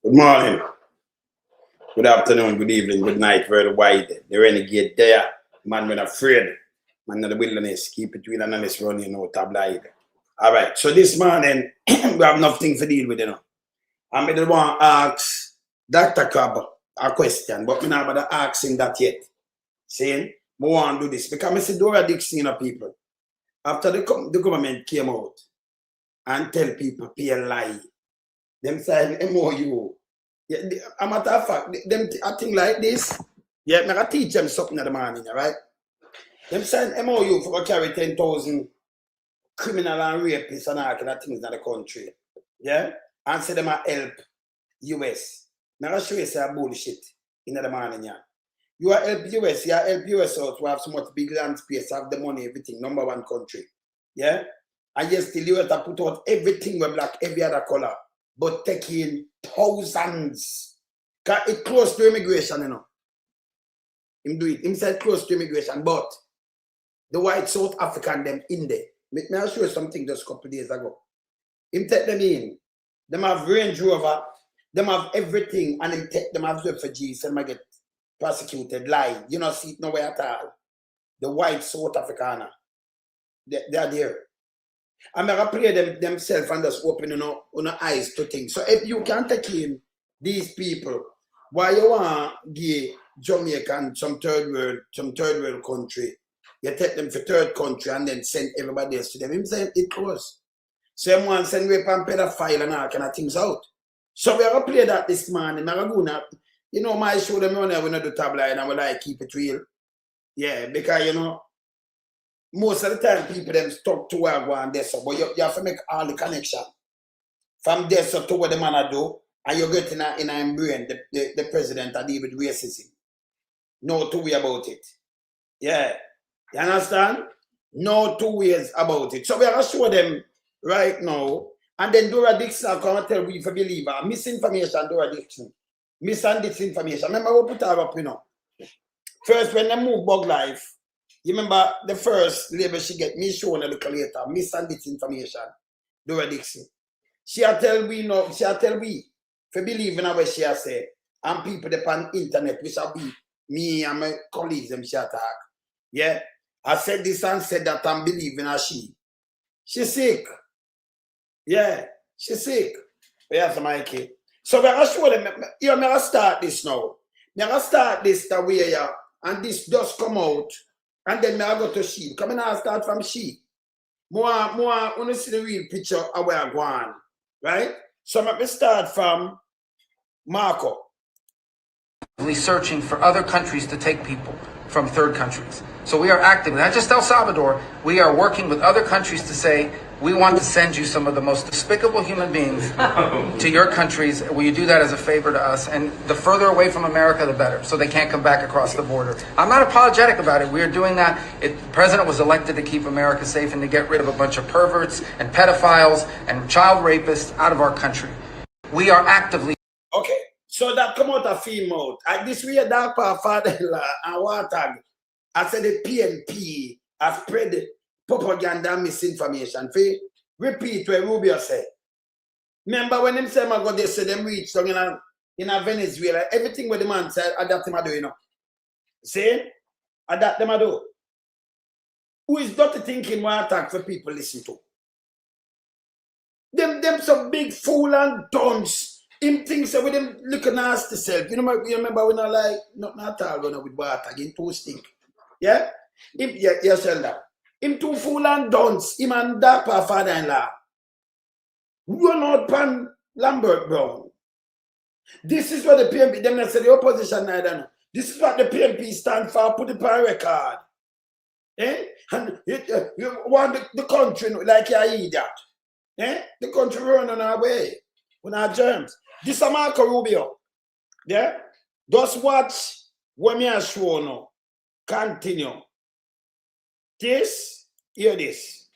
Good morning, good afternoon, good evening, good night, worldwide. The renegade there, man when afraid, man in the wilderness, keep it real and honest running, no tabloid. All right, so this morning, we have nothing to deal with, you know. I don't want to ask Dr. Cobb a question, but I'm not about to ask him that yet. Saying, I want to do this because I see Dora Dixon, you know, people. After the government came out and tell people, pay a lie, them sign MOU. Yeah, a matter of fact, them a thing like this, yeah, I'm going to teach them something in the morning, right? Them sign MOU for carry 10,000 criminal and rapists and all kind of things in the country. Yeah? And say them a help US. I'm going to show you some bullshit in the morning, yeah. You are help US, you are help US out to have so much big land space, have the money, everything, number one country. Yeah? And yes, still you have to put out everything with black, every other color, but taking thousands. Because it's close to immigration, you know. Him do it. Him said close to immigration, but the white South African them in there. May I show you something just a couple of days ago. Him take them in. Them have Range Rover, them have everything, and him take them have refugees and might get prosecuted, lie. You know, see it nowhere at all. The white South Africaner. They are there. I'm going to play themselves and just open your eyes to things. So if you can take in these people, why you want to give Jamaican some third world country, you take them for third country and then send everybody else to them. Him saying it goes. Someone send rape and pedophile and all kind of things out. So we're going to play that this morning. I'm going to, you know, my show them on there, we not do tabloid and we like keep it real. Yeah, because, you know, most of the time people them stuck to where I go and this, but you have to make all the connection. From this to what the man do, and you get in a brain, the president and deal with racism. No two ways about it. Yeah. You understand? No two ways about it. So we are going to show them right now. And then Dora Dixon will come and tell we for believer. Misinformation, Dora Dixon. Mis and disinformation. Remember we put her up, you know. First, when they move Bug Life, you remember the first label she get me showing a little later, mis and disinformation, Dora Dixon. She'll tell we for believe in what she has said, and people upon internet, which shall be me and my colleagues, them she attack. Yeah. I said this and said that I'm believing her she. She's sick. Yeah, she's sick. Yes, Mikey. So we're going to show them, I'm going to start this now. I'm going to start this the way, yeah, and this does come out, and then I go to she. Come in and start from she. More, want to see the real picture of where I'm going, right? So I'm going to start from Marco. Searching for other countries to take people from third countries. So we are actively, not just El Salvador, we are working with other countries to say, we want to send you some of the most despicable human beings to your countries. Will you do that as a favor to us? And the further away from America, the better, so they can't come back across the border. I'm not apologetic about it. We are doing that. The president was elected to keep America safe and to get rid of a bunch of perverts and pedophiles and child rapists out of our country. We are actively... Okay, so that come out of female. This way dark part father-in-law and water. I said the PNP has spread propaganda and misinformation. Repeat what Rubio said. Remember when them say God they say them reach down in a Venezuela, everything what the man said, adapt them a do, you know. See? Adapt them a do. Who is dirty thinking more attack for people listen to? Them some big fool and dunce. Him thinks that with them look nasty self. You remember when I like not all going with water again too stink. Yeah? You tell that. Him too fool and dunce. Him and Dapper father-in-law. Run out pan Lambert Brown. This is what the PNP, them not say the opposition, I don't know. This is what the PNP stand for, put it on record. Eh? And you want the country like you idiot. Eh? The country running our way. With our germs. This is Marco Rubio. Yeah? Just watch what me I show now. Continue. Hear this.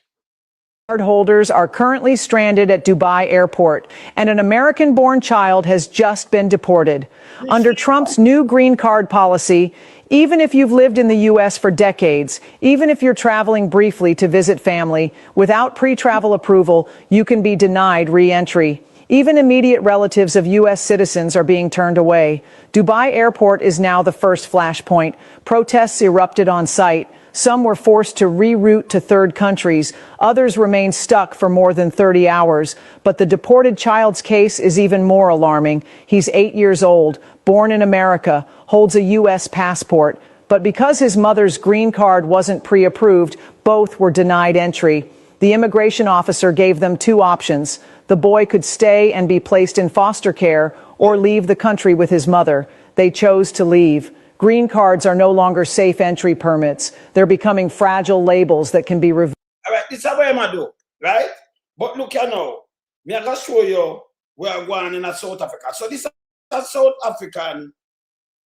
Card holders are currently stranded at Dubai airport, and an American-born child has just been deported. Under Trump's new green card policy, even if you've lived in the U.S. for decades, even if you're traveling briefly to visit family, without pre-travel approval, you can be denied re-entry. Even immediate relatives of U.S. citizens are being turned away. Dubai Airport is now the first flashpoint. Protests erupted on site. Some were forced to reroute to third countries. Others remain stuck for more than 30 hours. But the deported child's case is even more alarming. He's 8 years old, born in America, holds a U.S. passport. But because his mother's green card wasn't pre-approved, both were denied entry. The immigration officer gave them two options. The boy could stay and be placed in foster care or leave the country with his mother. They chose to leave. Green cards are no longer safe entry permits. They're becoming fragile labels that can be revealed. All right, this is what I'm going to do, right? But look here now. I'm going to show you where I'm going in South Africa. So this is a South African.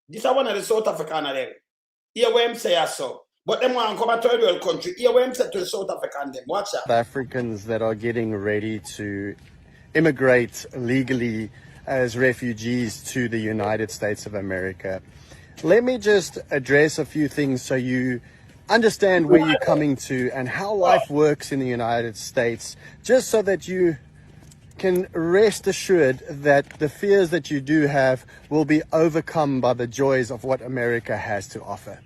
This is one of the South African of them. Here where I'm saying so. But them want to come to third world country. Here where I'm saying to South African them. Watch that. Africans that are getting ready to immigrate legally as refugees to the United States of America. Let me just address a few things so you understand where you're coming to and how life works in the United States, just so that you can rest assured that the fears that you do have will be overcome by the joys of what America has to offer.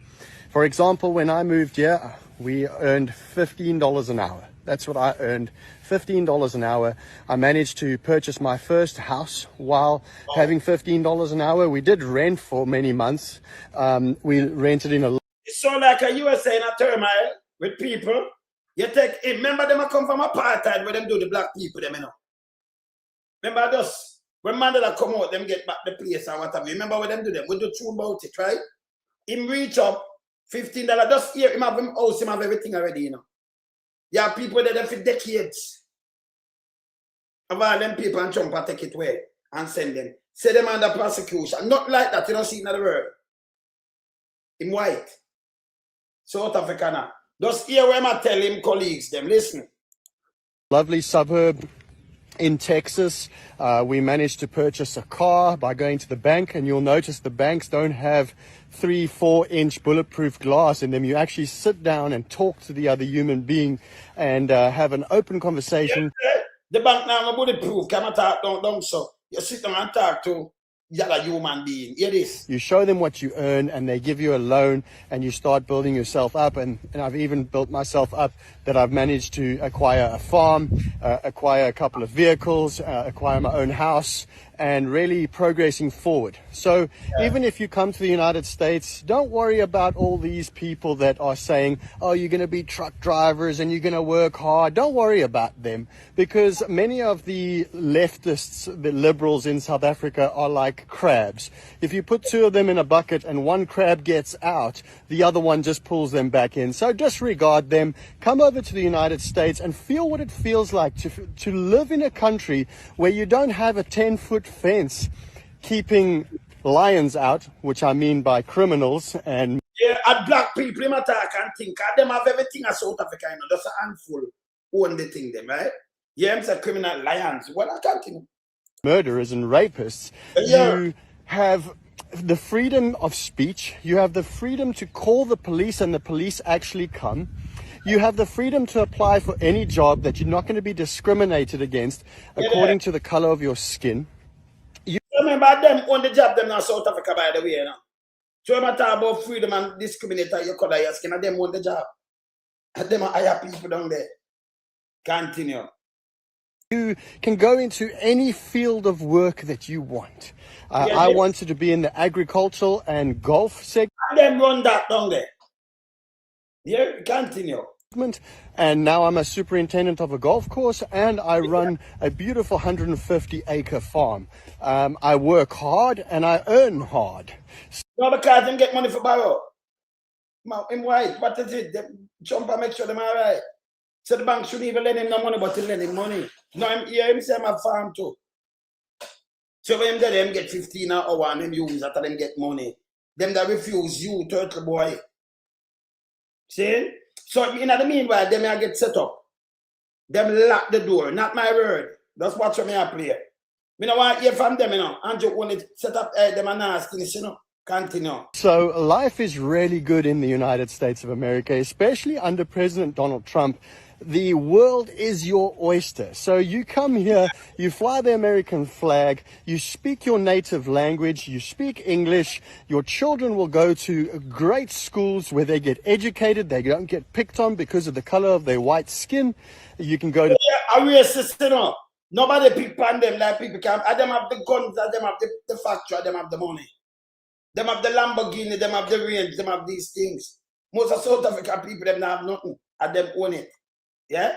For example, when I moved here, we earned $15 an hour. That's what I earned, $15 an hour. I managed to purchase my first house while having $15 an hour. We did rent for many months. We rented in a... It's so like a USA in a turmoil with people. You take, remember them come from apartheid where them do the black people, them, you know. Remember those, when Mandela come out, them get back the place and whatever. Remember what them do them? We do true about it, right? Him reach up, $15. Just here, him have him house, him have everything already, you know. You have people that there for decades. Of all them people and Trump take it away and send them. Say them under prosecution. Not like that, you don't see it in the world. Him white. South African. Just hear where I tell him colleagues, them listen. Lovely suburb in Texas. We managed to purchase a car by going to the bank, and you'll notice the banks don't have 3-4 inch bulletproof glass in them. You actually sit down and talk to the other human being and have an open conversation. Yeah, the bank now no bulletproof. Come and talk down so. You sit down and talk to the other human being. Hear this. You show them what you earn and they give you a loan and you start building yourself up. And I've even built myself up that I've managed to acquire a farm, acquire a couple of vehicles, acquire my own house, and really progressing forward. So even if you come to the United States, don't worry about all these people that are saying, oh, you're going to be truck drivers and you're going to work hard. Don't worry about them, because many of the leftists, the liberals in South Africa, are like crabs. If you put two of them in a bucket and one crab gets out, the other one just pulls them back in. So disregard them. Come over to the United States and feel what it feels like to live in a country where you don't have a 10-foot fence keeping lions out, which I mean by criminals. And yeah, and black people in attack and think them have everything as South Africa, you know, just a handful own the thing them, right? Yeah, I'm saying criminal lions. Well, I can't think. Murderers and rapists. Yeah. You have the freedom of speech. You have the freedom to call the police and the police actually come. You have the freedom to apply for any job that you're not going to be discriminated against according to the color of your skin. Remember them on the job them in South Africa, by the way, you know. So I'm talking about freedom and discriminate your color, your skin, and them on the job. And them are higher people down there. Continue. You can go into any field of work that you want. I wanted to be in the agricultural and golf segment. And them run that down there. Yeah, continue. And now I'm a superintendent of a golf course, and I run a beautiful 150-acre farm. I work hard and I earn hard. No, because them get money for borrow. In white, what is it? Them jump and make sure them all right. So the bank shouldn't even lend him no money, but they lend him money. No, him say I'm a farm too. So when them get 15 an hour and them use after them get money. Them that refuse you, turtle boy. See? So in the meanwhile, them I get set up. Them lock the door, not my word. That's what me I play. Me no want hear from them, you know. Andrew only set up them and nastiness, you know. Continue. So life is really good in the United States of America, especially under President Donald Trump. the world is your oyster. So you come here, you fly the American flag, you speak your native language, you speak English, your children will go to great schools where they get educated, they don't get picked on because of the color of their white skin. You can go to... Yeah, a racist, you know. Nobody pick on them like people can. Them have the guns, them have the factory, them have the money. Them have the Lamborghini, them have the range, them have these things. Most of South African people, them not have nothing, and them own it. Yeah?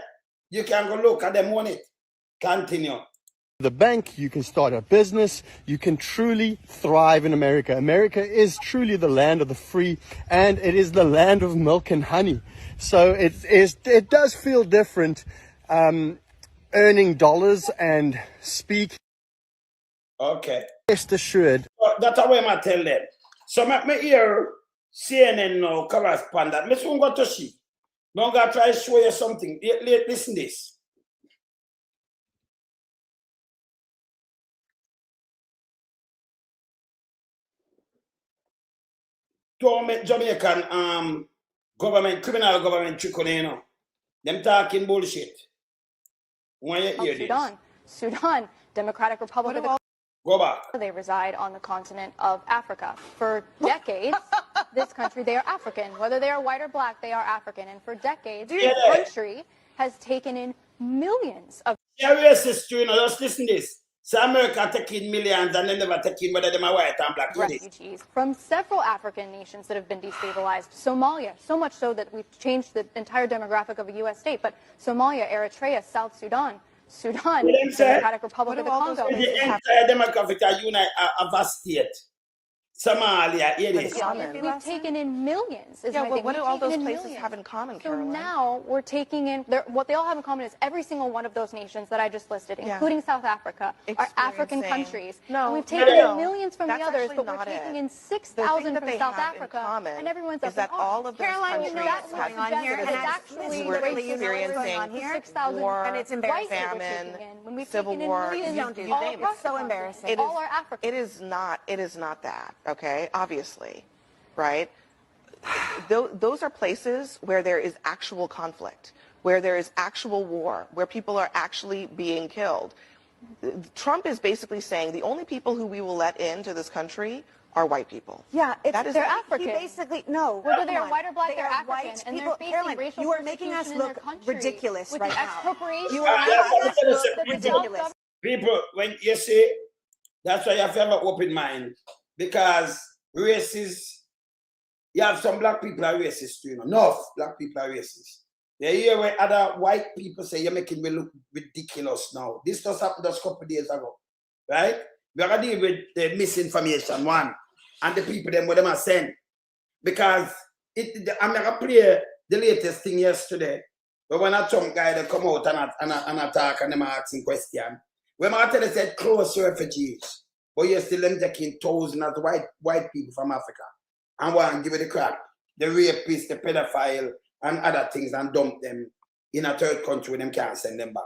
You can go look at them own it. Continue. The bank, you can start a business, you can truly thrive in America. America is truly the land of the free, and it is the land of milk and honey. So it does feel different earning dollars and speak. Okay. Rest assured. That's how I tell them. So me hear CNN now correspondent. Me soon go to see. Now I'm gonna try to show you something. Listen this. Jamaican government, criminal government trickle, you know. Them talking bullshit. When you hear this. Sudan, Democratic Republic of the Go back. They reside on the continent of Africa. For decades, this country, they are African. Whether they are white or black, they are African. And for decades, this country has taken in millions of... Yeah, racist, you know, just listen to this. So America taking millions and they never taking whether they are white and black. refugees from several African nations that have been destabilized. Somalia, so much so that we've changed the entire demographic of a U.S. state. But Somalia, Eritrea, South Sudan, Democratic Republic of the Congo. The entire demographic of a state. Somalia, it is. We've taken in millions. Yeah, well, what do all those places have in common, Caroline? So now we're taking in, what they all have in common is every single one of those nations that I just listed, including South Africa, are African countries. No, and we've taken in millions from the others, but we're taking in 6,000 from South Africa, and everyone's up is that all of those countries that's what's have going on here, and it's actually we're experiencing 6,000 war, and it's embarrassing. famine, civil war, you name it. It's so embarrassing. All are African. It is not that. Okay, obviously, right? Those are places where there is actual conflict, where there is actual war, where people are actually being killed. Trump is basically saying the only people who we will let into this country are white people. Yeah, they're African. He basically, no. Whether they're white or black, they're African. White and people. they're facing Caroline, racial you are making us look ridiculous with right the now. expropriation. You are making us look ridiculous. People, when you see, that's why you have to have an open mind. Because racists, you have some black people are racist too, you know. Enough black people are racist. You hear when other white people say you're making me look ridiculous now. This just happened just a couple of days ago. Right? We are dealing with the misinformation one and the people them what them are saying. Because I'm gonna play the latest thing yesterday. But when a Trump guy they come out and attack and them asking questions. When I tell they said close refugees. But you're still them taking thousands of white people from Africa and want to give it the crap. The rapist, the pedophile, and other things and dump them in a third country where them can't send them back.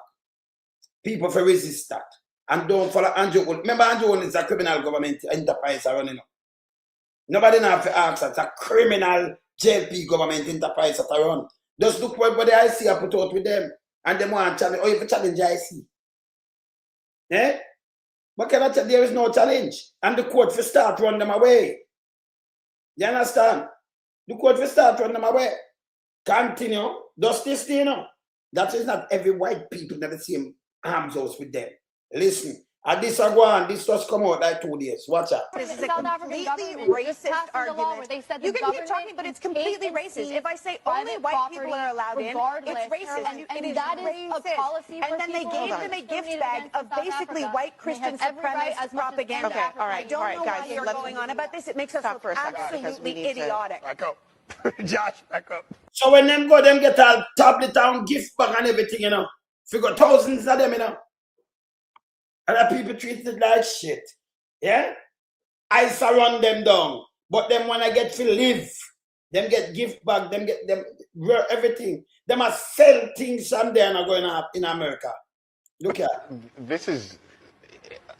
People for resist that. And don't follow Andrew. Remember, Andrew is a criminal government enterprise running up. Nobody now have to ask. It's a criminal JLP government enterprise that run. Just look what the IC are put out with them. And them want to challenge. Oh, you have to challenge IC. Eh? But there is no challenge. And the court for start run them away. You understand? The court for start run them away. Continue. Does this, you know? That is not every white people that the same arms house with them. Listen. And this this just come out like 2 days. Watch out. This is a completely racist argument. You can keep talking, but it's completely racist. If I say only white people are allowed in, it's racist. And it is racist. And then they gave them a gift bag of basically white Christian supremacist propaganda. Okay, all right, I don't know guys, why you're going on about this. It makes us look absolutely idiotic. Back up. Josh, back up. So when them go, them get a tablet and gift bag and everything, you know. Figure thousands of them, you know. Other people treat it like shit. Yeah? I surround them down. But them when I get to live, them get gift back, them get them everything. Them must sell things someday and are going up in America. Look at This is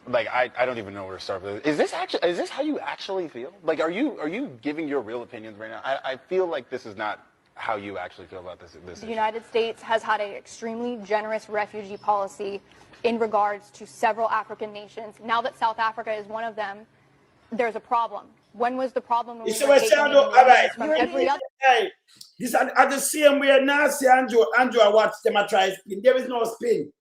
like I don't even know where to start with this. Is this how you actually feel? Like are you giving your real opinions right now? I feel like this is not how you actually feel about this The issue. United States has had an extremely generous refugee policy in regards to several African nations. Now that South Africa is one of them, there's a problem. When was the problem when we were taking in millions from every other? Hey, this are the same way now. See Andrew watch them a try spin. There is no spin.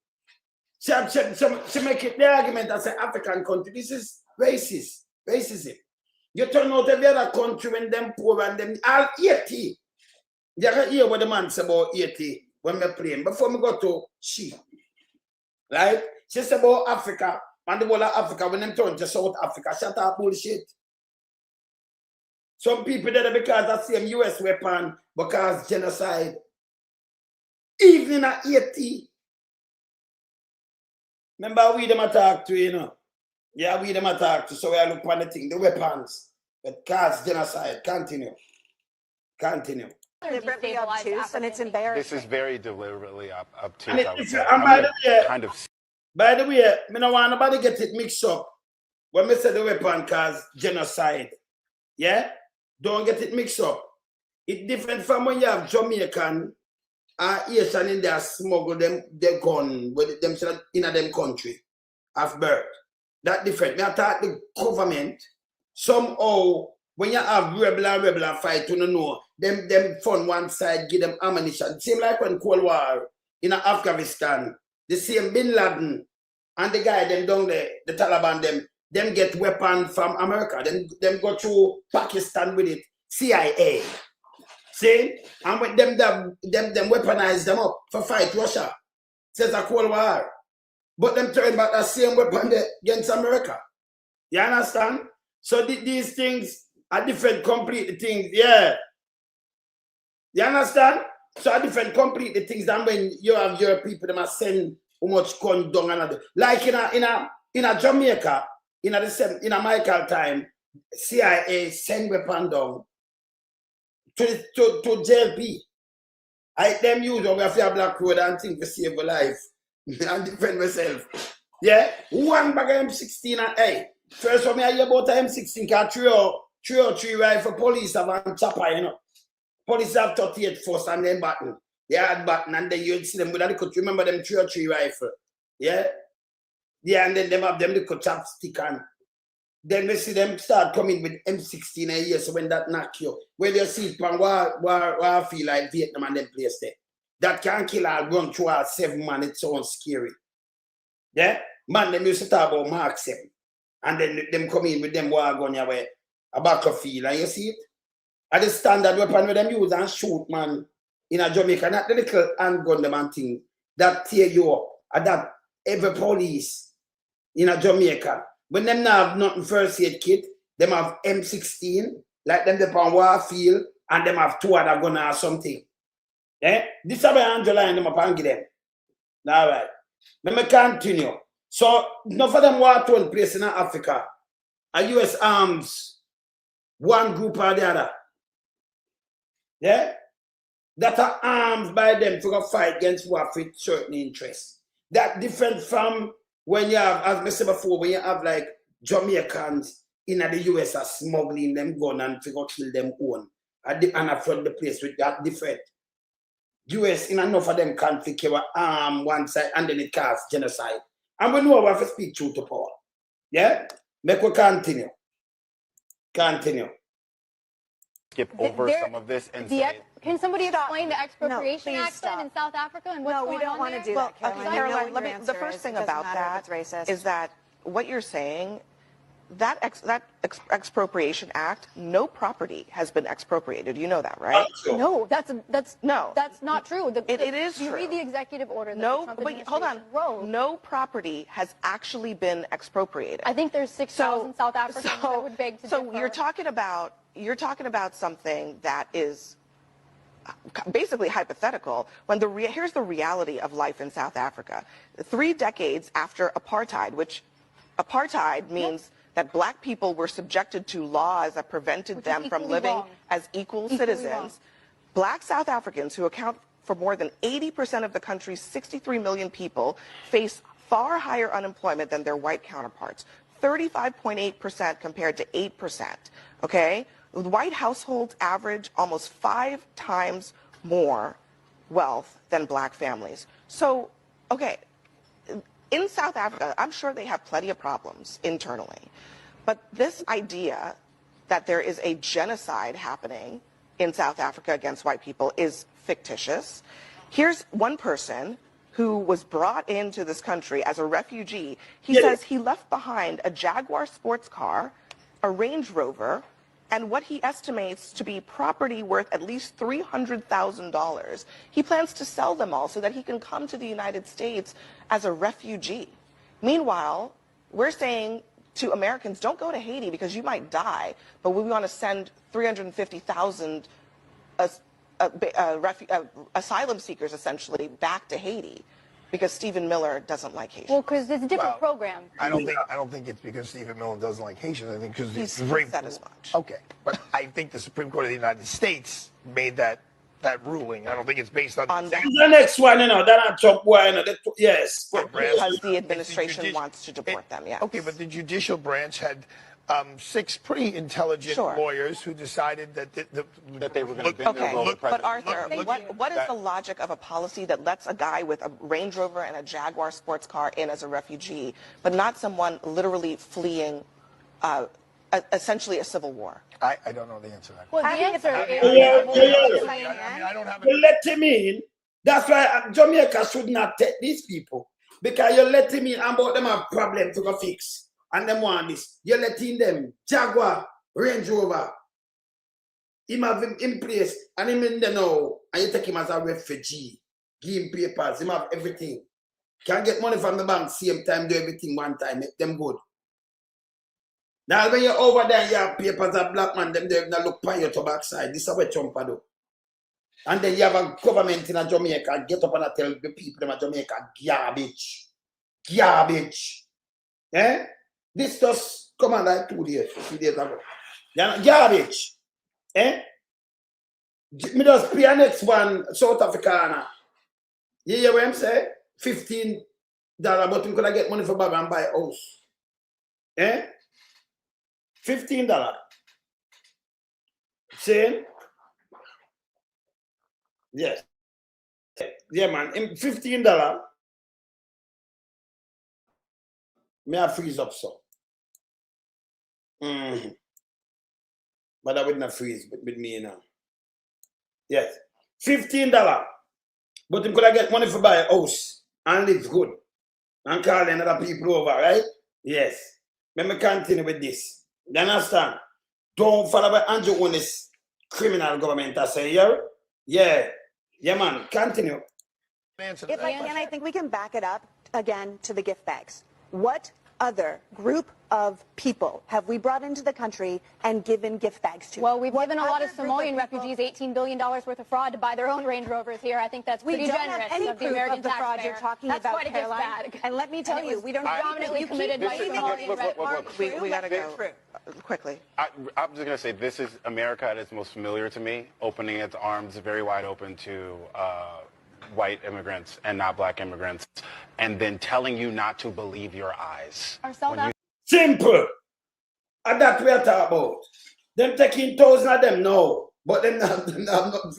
She make it the argument as an African country. This is racism. You turn out every other country when them poor and them all 80. You can hear what the man say about 80 when we're playing. Before me go to she, right? She said about Africa and the whole of Africa when them turn to South Africa. Shut up bullshit. Some people that are because of the same US weapon because genocide. Even at 80. Remember we them attack to, you know. Yeah, we them attack to, so we look on the thing, the weapons that cause genocide. Continue. Deliberately obtuse, and it's embarrassing. This is very deliberately obtuse. And I would it's, say. and By the way, I don't want nobody get it mixed up. When we say the weapon cause genocide, yeah? Don't get it mixed up. It's different from when you have Jamaican Asian in there smuggle them their gun with themselves in them country of birth. That different. We attack the government. Somehow, when you have rebel fight, you know, them fund one side, give them ammunition. Same like when Cold War in Afghanistan, the same Bin Laden and the guy them down there, the Taliban them get weapons from America. Them go through Pakistan with it. CIA. See? And with them weaponize them up for fight Russia. Says a Cold War. But them turn back that same weapon against America. You understand? So these things are different completely things. Yeah. You understand? So are different completely things than when you have your people that must send how much gun down another. Like in a Jamaica, in a Michael time, CIA send weapon down to JLP. Them use when we have a black road and think to save a life. And defend myself. Yeah? One bag of M16 and hey. First for me I hear about M16 because 303 rifle police have a chopper, you know. Police have 38 first and then button. They had button and then you see them with a could remember them 303 rifle. Yeah? Yeah, and then them have them little chopstick and then we see them start coming with M16 a year. So when that knock you, when you see it from where I feel like Vietnam and them place there. That can kill or run through all 7 man, it sounds scary. Yeah? Man, them used to talk about Mark 7. And then them come in with them war gun away a battlefield. And you see it? At the standard weapon where them use and shoot, man, in a Jamaica, not the little handgun them and thing that tear you up. And that every police in a Jamaica, when them not have nothing first aid kit, them have M16, like them upon war field, and them have 2 other gun or something. Eh? This is why Angela and them up and give them. All right. Let me continue. So, enough of them war torn place in Africa. A US arms one group or the other. Yeah? That are arms by them to go fight against war with certain interests. That different from when you have, as I said before, when you have like Jamaicans in the US are smuggling them gun and to go kill them own. And I flood the place with that different. US in enough of them conflict you arm one side and then it causes genocide. And we know we have to speak truth to power. Yeah? Make we continue. Skip over some of this and say... Can somebody explain the Expropriation Act then in South Africa and what's going on? No, we don't want to do that, Caroline. The first thing about that is that what you're saying, that Expropriation Act, no property has been expropriated. You know that, right? No, that's not true. It is true. You read the executive order that the Trump administration wrote. No property has actually been expropriated. I think there's 6,000 South Africans that would beg to differ. So you're talking about something that is basically hypothetical when here's the reality of life in South Africa. 3 decades after apartheid, which apartheid means that black people were subjected to laws that prevented them from living as equal citizens. Black South Africans, who account for more than 80% of the country's 63 million people, face far higher unemployment than their white counterparts, 35.8% compared to 8%, okay? White households average almost 5 times more wealth than black families. So, okay, in South Africa, I'm sure they have plenty of problems internally. But this idea that there is a genocide happening in South Africa against white people is fictitious. Here's one person who was brought into this country as a refugee. He says he left behind a Jaguar sports car, a Range Rover, and what he estimates to be property worth at least $300,000. He plans to sell them all so that he can come to the United States as a refugee. Meanwhile, we're saying to Americans, don't go to Haiti because you might die, but we want to send 350,000 asylum seekers, essentially, back to Haiti because Stephen Miller doesn't like Haitians. Well, because it's a different program. I don't think it's because Stephen Miller doesn't like Haitians. I think because He said as much. Okay, but I think the Supreme Court of the United States made that ruling. I don't think it's based on the next one, that I'm top one. Yes. Because the administration wants to deport them, yeah. Okay, but the judicial branch had 6 pretty intelligent lawyers who decided that they were going to bend their will to But Arthur, what is the logic of a policy that lets a guy with a Range Rover and a Jaguar sports car in as a refugee, but not someone literally fleeing essentially a civil war? I don't know the answer to that. Well, the answer is... I don't have You let him in. That's why Jamaica should not take these people. Because you let him in and about them have problems to go fix. And them want this. You let in them. Jaguar, Range Rover. Him have him in place. And him in there now. And you take him as a refugee. Give him papers. Him have everything. Can get money from the bank same time, do everything one time. Make them good. Now when you're over there, you have papers of black man, them they look by your to backside. This is what Trump do. And then you have a government in Jamaica, get up and tell the people in Jamaica, garbage. Garbage. Eh? This just come on like 2 days, 3 days ago. Garbage. Eh? Me just pay a next one, South Africana. You hear what I'm saying? $15, but you could get money for Baba and buy a house. Eh? $15. Saying? Yes. Yeah, man. $15. May I freeze up so? But I would not freeze with me now. Yes. $15. But you could get money for buy a house and live good. And call other people over, right? Yes. Let me continue with this. You understand? Don't follow by Andrew on this criminal government, I say, yeah, man, continue. If I can, I think we can back it up again to the gift bags. What other group of people have we brought into the country and given gift bags to? Well, we've given a lot of Somalian refugees $18 billion worth of fraud to buy their own Range Rovers here. I think that's pretty generous. We don't have any of the proof American of the fraud taxpayer. you're talking That's about, quite a gift Caroline. bag. And let me tell you, we don't predominantly committed by We gotta go quickly. I'm just going to say this is America at its most familiar to me, opening its arms very wide open to white immigrants and not black immigrants, and then telling you not to believe your eyes. Simple. And that we are talking about. Them taking thousands of them now, but them not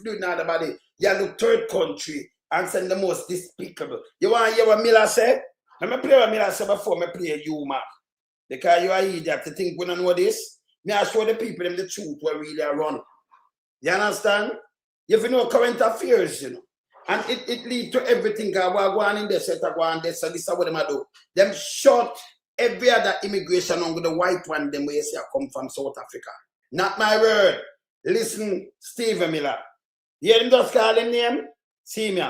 doing none about it. You look third country and send the most despicable. You want to hear what Miller said? Let me play what Miller said before me play you, man. Because you are idiot to think we don't know this. Me I show the people them the truth where really are run. You understand? If you know current affairs, and it leads to everything. We're going in there, so this is what them do. Them shut every other immigration on the white one, them where you say I come from South Africa. Not my word. Listen, Stephen Miller. You hear him just call him name? See me.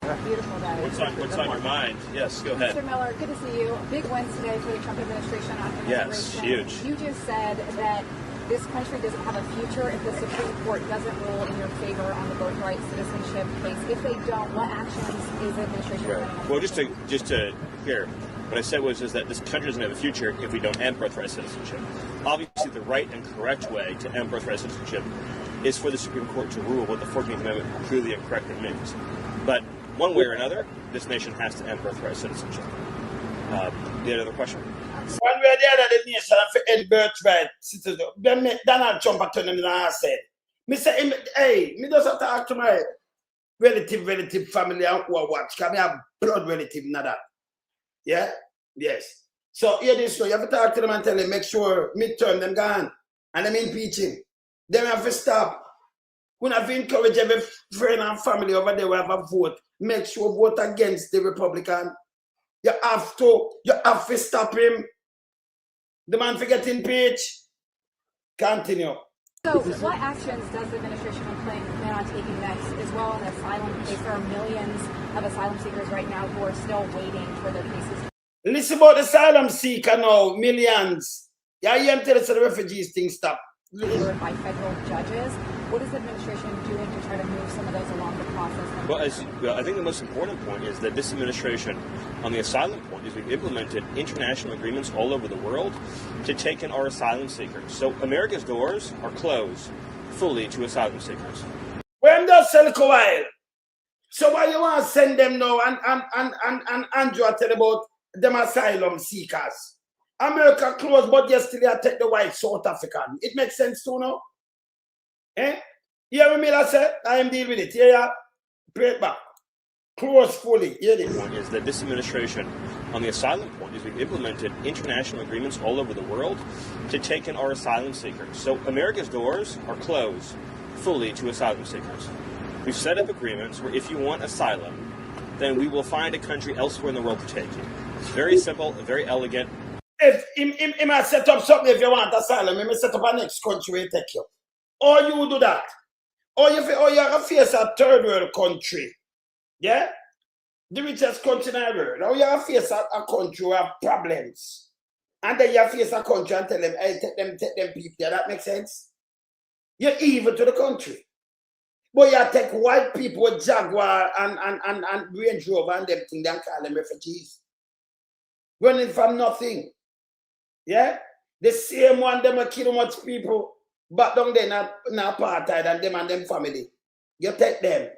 Beautiful day. What's on your mind? Yes, go ahead. Mr. Miller, good to see you. Big wins today for the Trump administration on immigration. Yes, huge. You just said that this country doesn't have a future if the Supreme Court doesn't rule in your favor on the birthright citizenship case. If they don't, what actions is the administration going to take? Well, just to hear, what I said was that this country doesn't have a future if we don't end birthright citizenship. Obviously, the right and correct way to end birthright citizenship is for the Supreme Court to rule what the 14th Amendment clearly and correctly means. But one way or another, this nation has to end birthright citizenship. The other question? One way or the other, the nation has to end birthright citizenship. Donald Trump turned him and said, Me say, hey, me just have to talk to my relative family and who I watch. Because I have blood relative, not that. Yeah? Yes. So here this show, you have to talk to them and tell them, make sure midterm them gone. And them impeaching. Them have to stop. We have to encourage every friend and family over there who have a vote. Make sure vote against the Republican. You have to stop him. The man for get impeached. Continue. So what actions does the administration plan on taking next, as well on the asylum case? There are millions of asylum seekers right now who are still waiting for their cases. Listen about the asylum seeker now, millions. Yeah, you tell us the refugees thing stop. By federal judges. What is the administration doing to try to move some of those along the process? Well, I think the most important point is that this administration, on the asylum point, is we've implemented international agreements all over the world to take in our asylum seekers. So America's doors are closed fully to asylum seekers. When does sell a while? So why you want to send them now and Andrew tell about them asylum seekers? America closed, but yesterday I take the white South African. It makes sense too now? Eh? You hear me I said? I am dealing with it. Yeah, play it back. Close fully. Hear this. The point is that this administration, on the asylum point, is we've implemented international agreements all over the world to take in our asylum seekers. So America's doors are closed fully to asylum seekers. We've set up agreements where if you want asylum, then we will find a country elsewhere in the world to take you. It's very simple, very elegant. If he might set up something if you want asylum, he may set up a next country where take you. Or you do that. Or you have to face a third world country. Yeah? The richest country in the world. Now you have to face a country who have problems. And then you have to face a country and tell them, hey, take them people there. That makes sense? You're evil to the country. But you take white people with Jaguar and Range Rover and them things, and call them refugees. Running from nothing. Yeah? The same one, them a kill much people. But down there, not apartheid and them family. You take them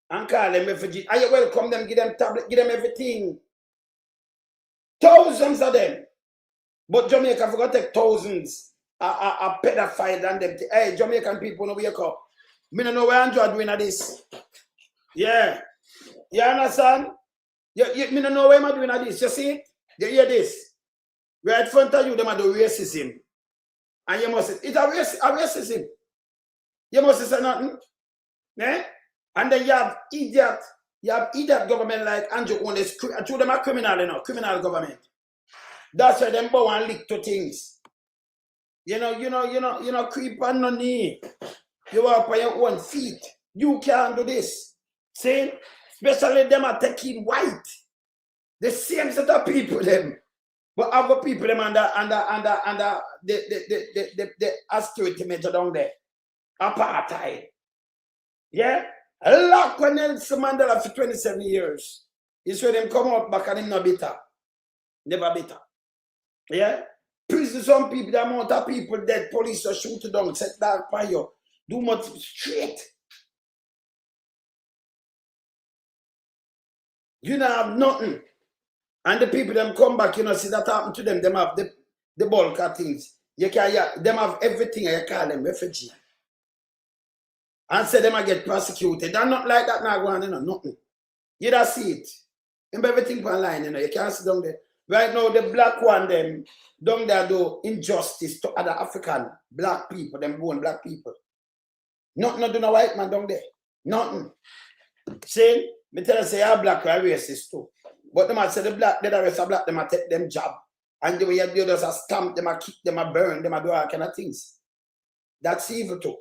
and call them refugees. And you welcome them, give them tablet, give them everything. Thousands of them. But Jamaica forgot to take thousands of pedophiles and them. Hey, Jamaican people, no wake up. Me don't know where Andrew doing this. Yeah. You understand? Me don't know where I'm doing this. You see it? You hear this? Right in front of you, them are do racism. And you must say, it's a racism. You must say nothing. Eh? And then you have idiot government like Andrew own this. Two them are criminal, you know, criminal government. That's why them bow and lick to things. You know, creep on no knee. You walk on your own feet. You can't do this. See? Especially them are taking white. The same set of people them. But other people them under the austerity measure down there. Apartheid. Yeah? A lot when Nelson Mandela for 27 years. It's when them come out back and him not bitter. Never bitter. Yeah? Prison some people, the amount of people dead, police are shooting down, set dark fire. Do much straight. You don't have nothing. And the people them come back, you know, see that happen to them. Them have the bulk of things. You can, them have everything, and you call them refugee. And say them get prosecuted. They're not like that now, going, you know, nothing. You don't see it. And everything online, you know, you can't sit down there. Right now, the black one, them, down there do injustice to other African black people, them born black people. Nothing do no white man down there. Nothing. See, me tell you, say, you're black, you're racist too. But them say the black, the rest of black, them a take them job. And the way you do others a stamp, them a kick, them a burn, them a do all kind of things. That's evil too.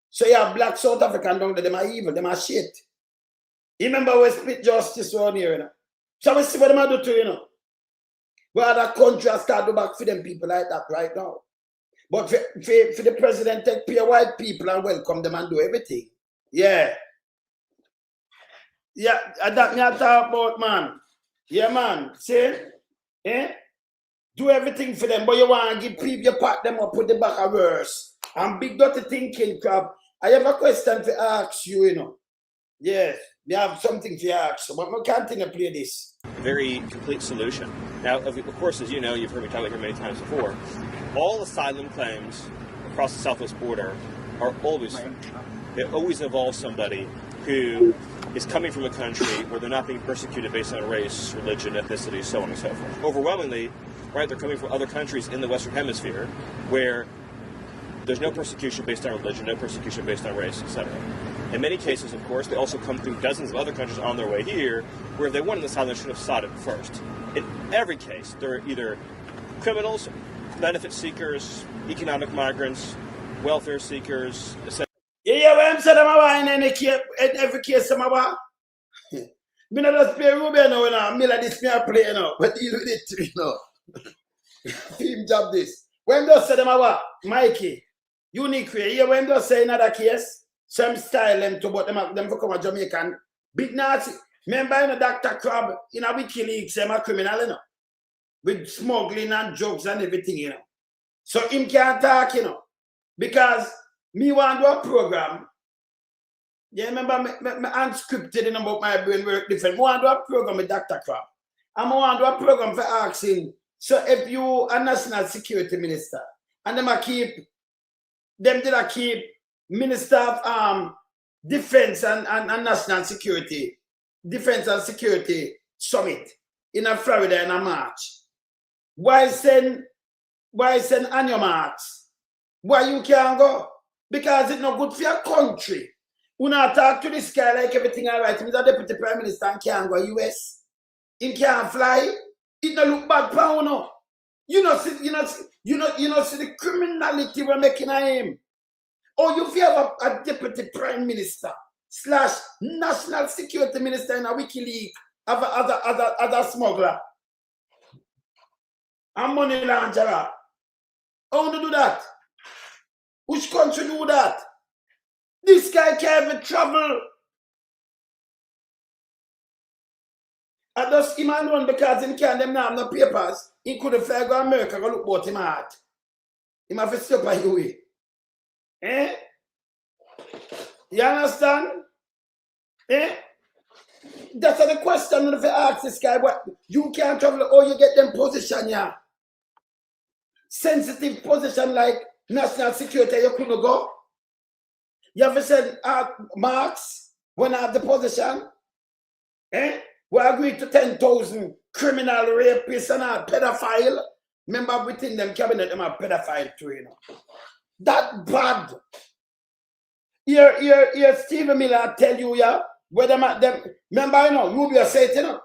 So you have black South African down there, them are evil, them are shit. You remember we split justice around here, you know? So we see what them a do too, you know? Well, other countries start to back for them people like that right now. But for the president take pure white people and welcome them and do everything. Yeah. Yeah, that me I talk about, man. Yeah, man. See? Eh? Do everything for them, but you want to give people, you pack them up, put the back of worse. And big dirty thinking, crap. I have a question to ask you, you know. Yes, we have something to ask, but we can't play this. A very complete solution. Now, of course, as you know, you've heard me talk about here many times before, all asylum claims across the southwest border are always fake. They always involve somebody who is coming from a country where they're not being persecuted based on race, religion, ethnicity, so on and so forth. Overwhelmingly, right, they're coming from other countries in the Western Hemisphere where there's no persecution based on religion, no persecution based on race, etc. In many cases, of course, they also come through dozens of other countries on their way here, where if they wanted asylum, they should have sought it first. In every case, they're either criminals, benefit seekers, economic migrants, welfare seekers, etc. Yeah, when I'm saying I'm in every case, I'm about. Me not just play Ruben now, you know. Me like this, me I play, you know. But deal with it, you know. Team job this. When they say them about, Mikey, unique way. Yeah, when they say another case, some style them to but them for come a Jamaican. Big Nazi. Remember, you know, Dr. Crab, in a WikiLeaks, I'm a criminal, you know. With smuggling and drugs and everything, you know. So him can't talk, you know. Because me want to do a program. Yeah, remember, me unscripted in about my brain work different. I want to do a program with Dr. Crab. And I want to do a program for asking, so if you a national security minister, and them did keep Minister of Defense and National Security, Defense and Security Summit in Florida in a March. Why send on your marks? Why you can't go? Because it's not good for your country. You not talk to this guy like everything all right. He's a deputy prime minister and can't go US. He can't fly. It don't look bad for you know. You know see the criminality we're making of him. Or if you have a deputy prime minister / national security minister in a WikiLeaks of other smuggler and money launderer. How do you do that? Which country do that? This guy can't even travel. I just him alone because he can't them now have no papers. He couldn't fly go to America go look about him heart. He have to stop by your way. Eh? You understand? Eh? That's the question if you ask this guy, what you can't travel or you get them position, yeah. Sensitive position like national security, you couldn't go. You have to send marks when I have the position. Eh? We agreed to 10,000 criminal rapists and a pedophile. Remember within them cabinet, them a pedophile too, you know. That bad. Here, Stephen Miller tell you, yeah, where them, remember, you know, Rubio said, you know,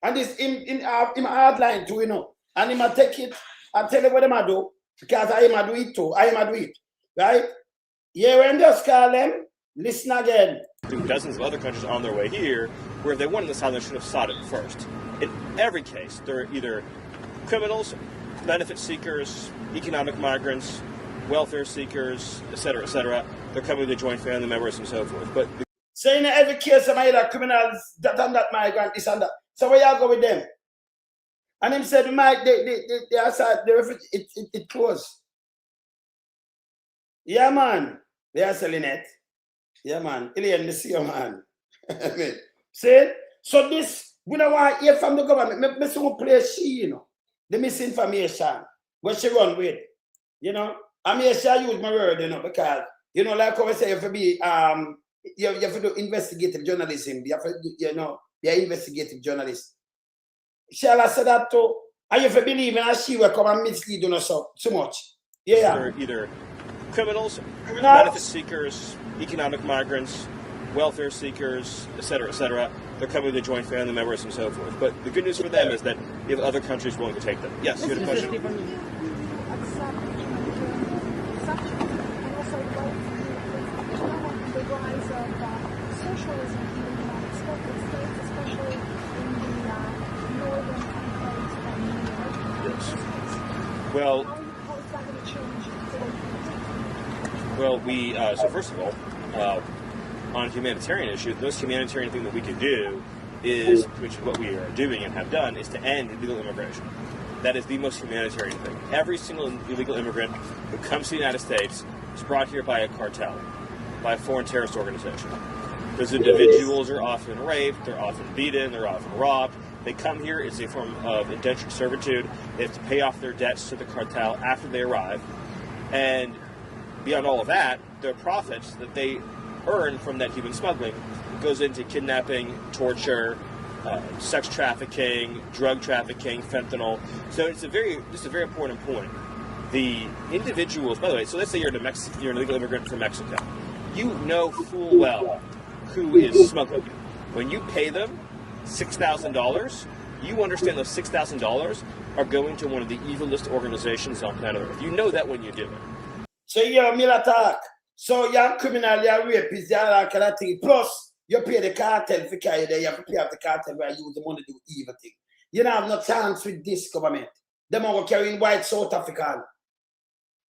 and this in hard line too, you know, and he might take it and tell you what them do, because I am do it too, right? Yeah, when just call them, listen again. Through dozens of other countries on their way here, where if they wanted asylum, they should have sought it first. In every case, they're either criminals, benefit seekers, economic migrants, welfare seekers, etc., etc. They're coming to join family members and so forth. But so in every case, some either criminals, that and that migrant, this and that. So where y'all go with them? And him said, Mike, they outside the refugee, it closed. Yeah, man. They are selling it. Yeah, man. Alien, see you, man. See? So this, we don't want to hear from the government. Me soon play she, you know. The misinformation. What she run with. You know? I mean, I use my word, you know, because, you know, like I say, you have to be, you have to do investigative journalism. You have to, you know, be an investigative journalist. Shall I say that too? And you have to believe in how she will come and mislead you so much. Yeah. They're either criminals, benefit seekers, economic migrants, welfare seekers, etc., etc. They're coming to join family members and so forth. But the good news for them is that you have other countries willing to take them. Yes, you had a question? Well, we so first of all, on humanitarian issues, the most humanitarian thing that we can do is, which is what we are doing and have done, is to end illegal immigration. That is the most humanitarian thing. Every single illegal immigrant who comes to the United States is brought here by a cartel, by a foreign terrorist organization. Those individuals are often raped, they're often beaten, they're often robbed. They come here as a form of indentured servitude. They have to pay off their debts to the cartel after they arrive. And beyond all of that, the profits that they earn from that human smuggling goes into kidnapping, torture, sex trafficking, drug trafficking, fentanyl. So it's a very important point. The individuals, by the way, so let's say you're an illegal immigrant from Mexico. You know full well who is smuggling you. When you pay them $6,000, you understand those $6,000 are going to one of the evilest organizations on planet Earth. You know that when you do it. So you're a attack. So you're criminal, you're rapist, you're that kind of thing. Plus, you pay the cartel for carry there. You have to pay off the cartel where you use the money to do evil thing. You don't have no chance with this government. They want to carry in white South African.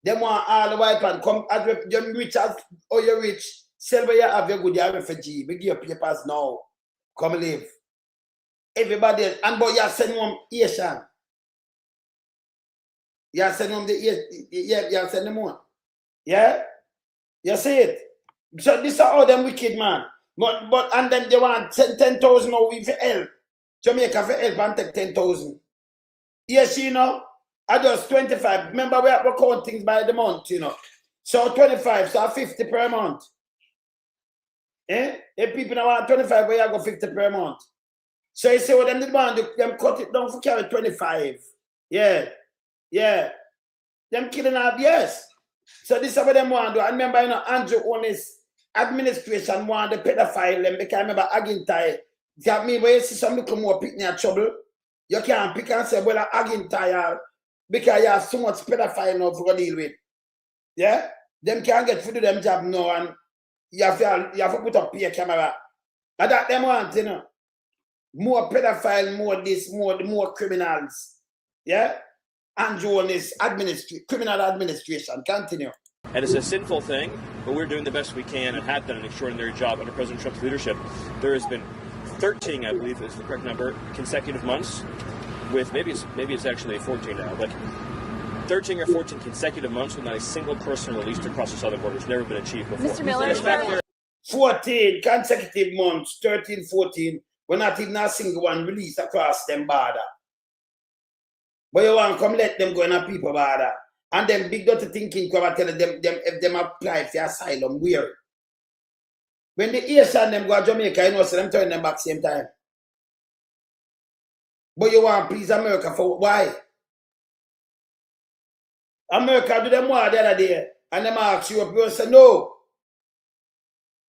They want all the white man come as you're rich as or you're rich. Sell where you have your good, you're a refugee. We give your papers now. Come live. Everybody else. And but you send home Asian. You send home you send them home. Yeah? You see it? So this is all them wicked man. But and then they want 10,000 now for help. Jamaica for help and take 10,000. Yes, you know. I just 25. Remember we count things by the month, you know. So 25, so 50 per month. Eh? If people now want 25, where you go 50 per month. So you see what them did want, them cut it down for carry 25. Yeah. Yeah. Them killing up, yes. So this is what them want to do. And remember, you know, Andrew Onis administration want the pedophile them because I remember Agintai. That mean when you see some little more picking in trouble, you can't pick and say, well, Agintai because you have so much pedophile now to deal with. Yeah? Them can't get to do them job now and you have to put up your camera. And that them want, you know. More pedophile, more this, more criminals. Yeah? Andrew on this criminal administration. Continue. And it's a sinful thing, but we're doing the best we can and have done an extraordinary job under President Trump's leadership. There has been 13, I believe is the correct number, consecutive months with, maybe it's actually 14 now, but 13 or 14 consecutive months with not a single person released across the southern border. It's never been achieved before. Mr. Miller, 14 consecutive months, 13, 14, we're not even a single one released across them border. But you want to come let them go in a people border. And them big dirty thinking come and tell them if them apply for asylum, where? When the Asian them go to Jamaica, you know, so them turn them back same time. But you want to please America for why? America do them more the other day. And them ask you up, you say no.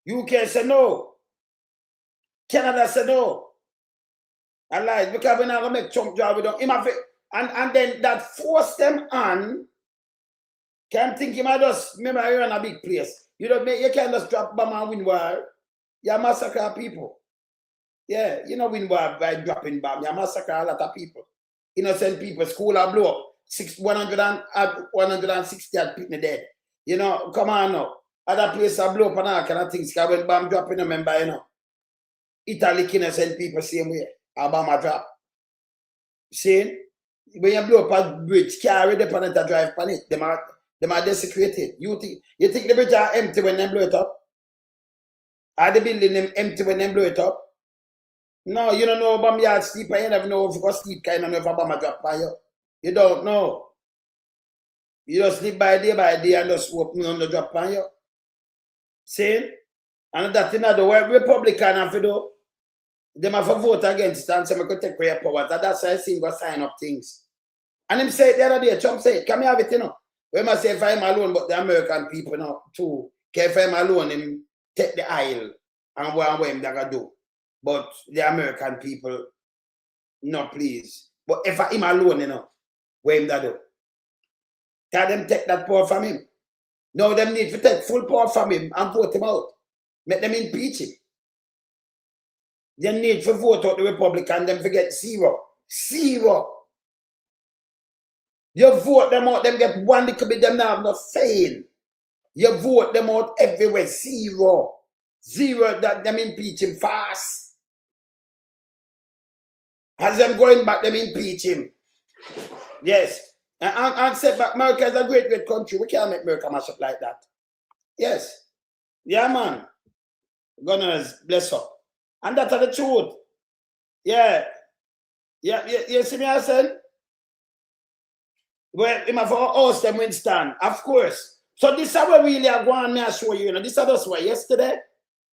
UK say no. Canada say no. And like, because we're not going to make Trump job with them. And then that force them on. Can't think you might just remember you're in a big place. You can't just drop bomb and win war. You massacre people. Yeah, you know win war by dropping bomb. You massacre a lot of people. Innocent people, school are blow up. 160 people dead. You know, come on now. Other places are blow up and all kind of things. Because when bomb dropping, remember, you know. Italy innocent people same way. A bomb a drop. See? When you blow up a bridge, car ready upon it to drive upon it. Them are desecrated. You think the bridge are empty when they blow it up? Are the building them empty when they blow it up? No, you don't know bomb yard sleep and you never know if you go sleep kind of know if a bomb a drop by you. You don't know. You just sleep by day and just open on the drop on you. See? And that's another way Republican have to do. They have to vote against it and say, I could take away your powers. That's why I see him go sign up things. And him say it the other day, Trump said, can we have it, you know? We must say if I'm alone, but the American people, you know, too. If I'm alone, him take the aisle and what him that do. But the American people, no, please. But if I'm alone, you know, what him that do? Tell them take that power from him. No, them need to take full power from him and vote him out. Make them impeach him. They need to vote out the Republican, them forget zero. Zero. You vote them out, them get one little bit, them now have no saying. You vote them out everywhere, zero. Zero, that them impeach him fast. As them going back, them impeach him. Yes. And say back, America is a great, great country. We can't make America mash up like that. Yes. Yeah, man. Gunners, bless up. And that's the truth. Yeah. Yeah, you see me, I said? Well, him have our house them Winston. Of course. So this is what really I want me to show you. This is just what yesterday.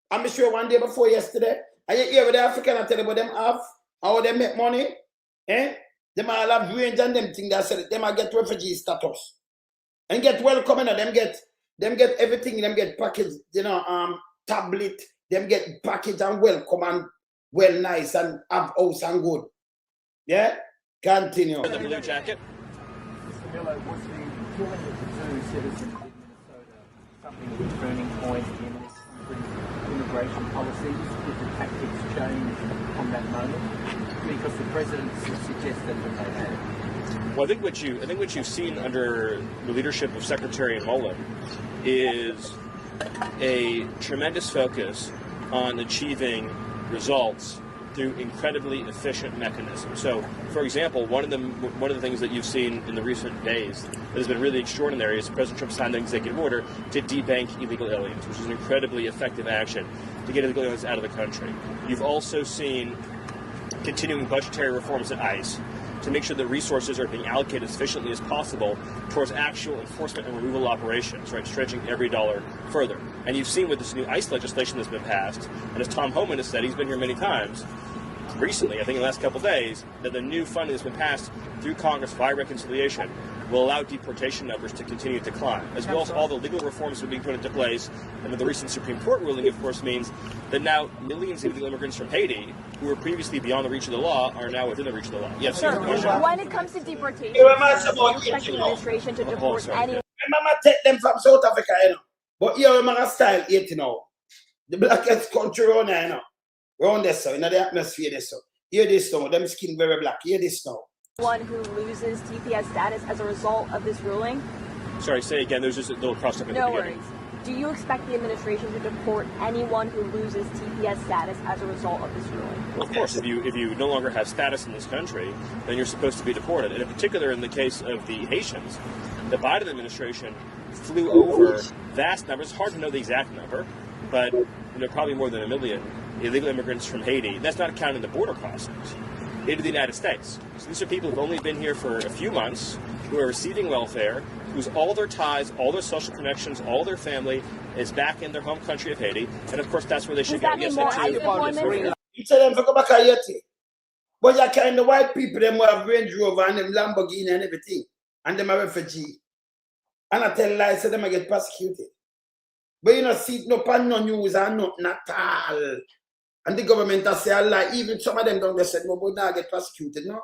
I'm sure one day before yesterday. And you hear with the African I tell you about them have how they make money. Eh? Them all have range and them thing that said them all get refugee status. And get welcome and them get everything, them get packaged, tablet, them get packaged and welcome and well nice and have house and good. Yeah? Continue. The blue jacket. Mr. Miller, was the killing of the two citizens in Minnesota something of a turning point in immigration policies? Did the tactics change from that moment? Because the president suggested that they had. Well, I think what you've seen under the leadership of Secretary Mullen is a tremendous focus on achieving results through incredibly efficient mechanisms. So, for example, one of the things that you've seen in the recent days that has been really extraordinary is President Trump signed an executive order to debank illegal aliens, which is an incredibly effective action to get illegal aliens out of the country. You've also seen continuing budgetary reforms at ICE to make sure that resources are being allocated as efficiently as possible towards actual enforcement and removal operations, right, stretching every dollar further. And you've seen with this new ICE legislation that's been passed, and as Tom Homan has said, he's been here many times, recently, I think in the last couple of days, that the new funding that's been passed through Congress via reconciliation will allow deportation numbers to continue to climb, as well as all the legal reforms that are being put into place. And the recent Supreme Court ruling, of course, means that now millions of illegal immigrants from Haiti, who were previously beyond the reach of the law, are now within the reach of the law. Yes, sir. When it comes to deportation, do you expect the administration to deport anyone? Mama take them from South Africa, But here we style 8, The blackest country around here, Around this, in the atmosphere, this. Hear this now. Them skin very black. Hear this now. One who loses TPS status as a result of this ruling? Sorry, say again. There's just a little cross-up in the beginning. No worries. Do you expect the administration to deport anyone who loses TPS status as a result of this ruling? Well, of course, if you no longer have status in this country, then you're supposed to be deported. And in particular, in the case of the Haitians, the Biden administration flew over vast numbers. It's hard to know the exact number, but probably more than 1 million illegal immigrants from Haiti. That's not counting the border crossings into the United States. So these are people who've only been here for a few months, who are receiving welfare, whose all their ties, all their social connections, all their family is back in their home country of Haiti, and of course that's where they should go. Yes, you tell them to go back to Haiti. But you kind of white people, them who have Range Rover and them Lamborghini and everything, and them are refugee. And I tell lies, so them I get persecuted. But see no pan no news and nothing at all. And the government has said, like, even some of them don't get said, no, but now get prosecuted, no?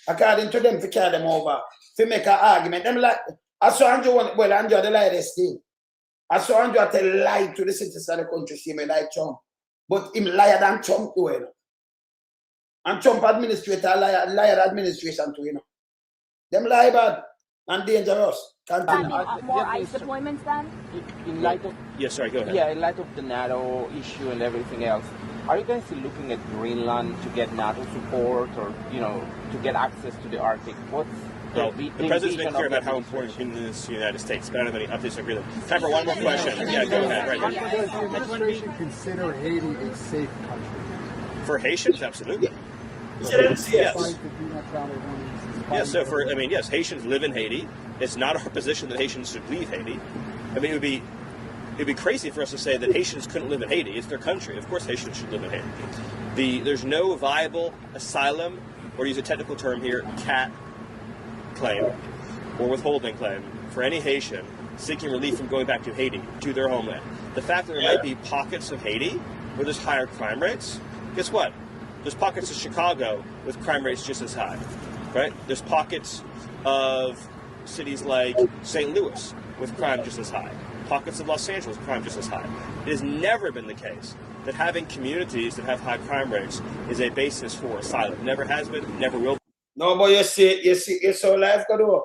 According to them, to carry them over, to make an argument. Them like, I saw Andrew, Andrew, the lie this thing. I saw Andrew tell lie to the citizens of the country, see me like Trump. But him liar than Trump too, And Trump administrator, liar administration too, Them lie bad and dangerous. Continue. More ICE deployments then? In light of, yes, sorry, go ahead. Yeah, in light of the NATO issue and everything else, are you guys still looking at Greenland to get NATO support or, to get access to the Arctic? What's the president's been clear about how important Greenland is to the United States, but I don't have any updates on Greenland. Time for one more question. Yeah, go ahead. Right. Does the administration consider Haiti a safe country? For Haitians, absolutely. Yes. Yes, so yes, Haitians live in Haiti. It's not our position that Haitians should leave Haiti. It'd be crazy for us to say that Haitians couldn't live in Haiti. It's their country. Of course Haitians should live in Haiti. There's no viable asylum, or to use a technical term here, CAT claim, or withholding claim, for any Haitian seeking relief from going back to Haiti, to their homeland. The fact that there might be pockets of Haiti where there's higher crime rates, guess what? There's pockets of Chicago with crime rates just as high, right? There's pockets of cities like St. Louis with crime just as high. Pockets of Los Angeles, crime just as high. It has never been the case that having communities that have high crime rates is a basis for asylum. Never has been, never will be. No, but you see, it's how life go do.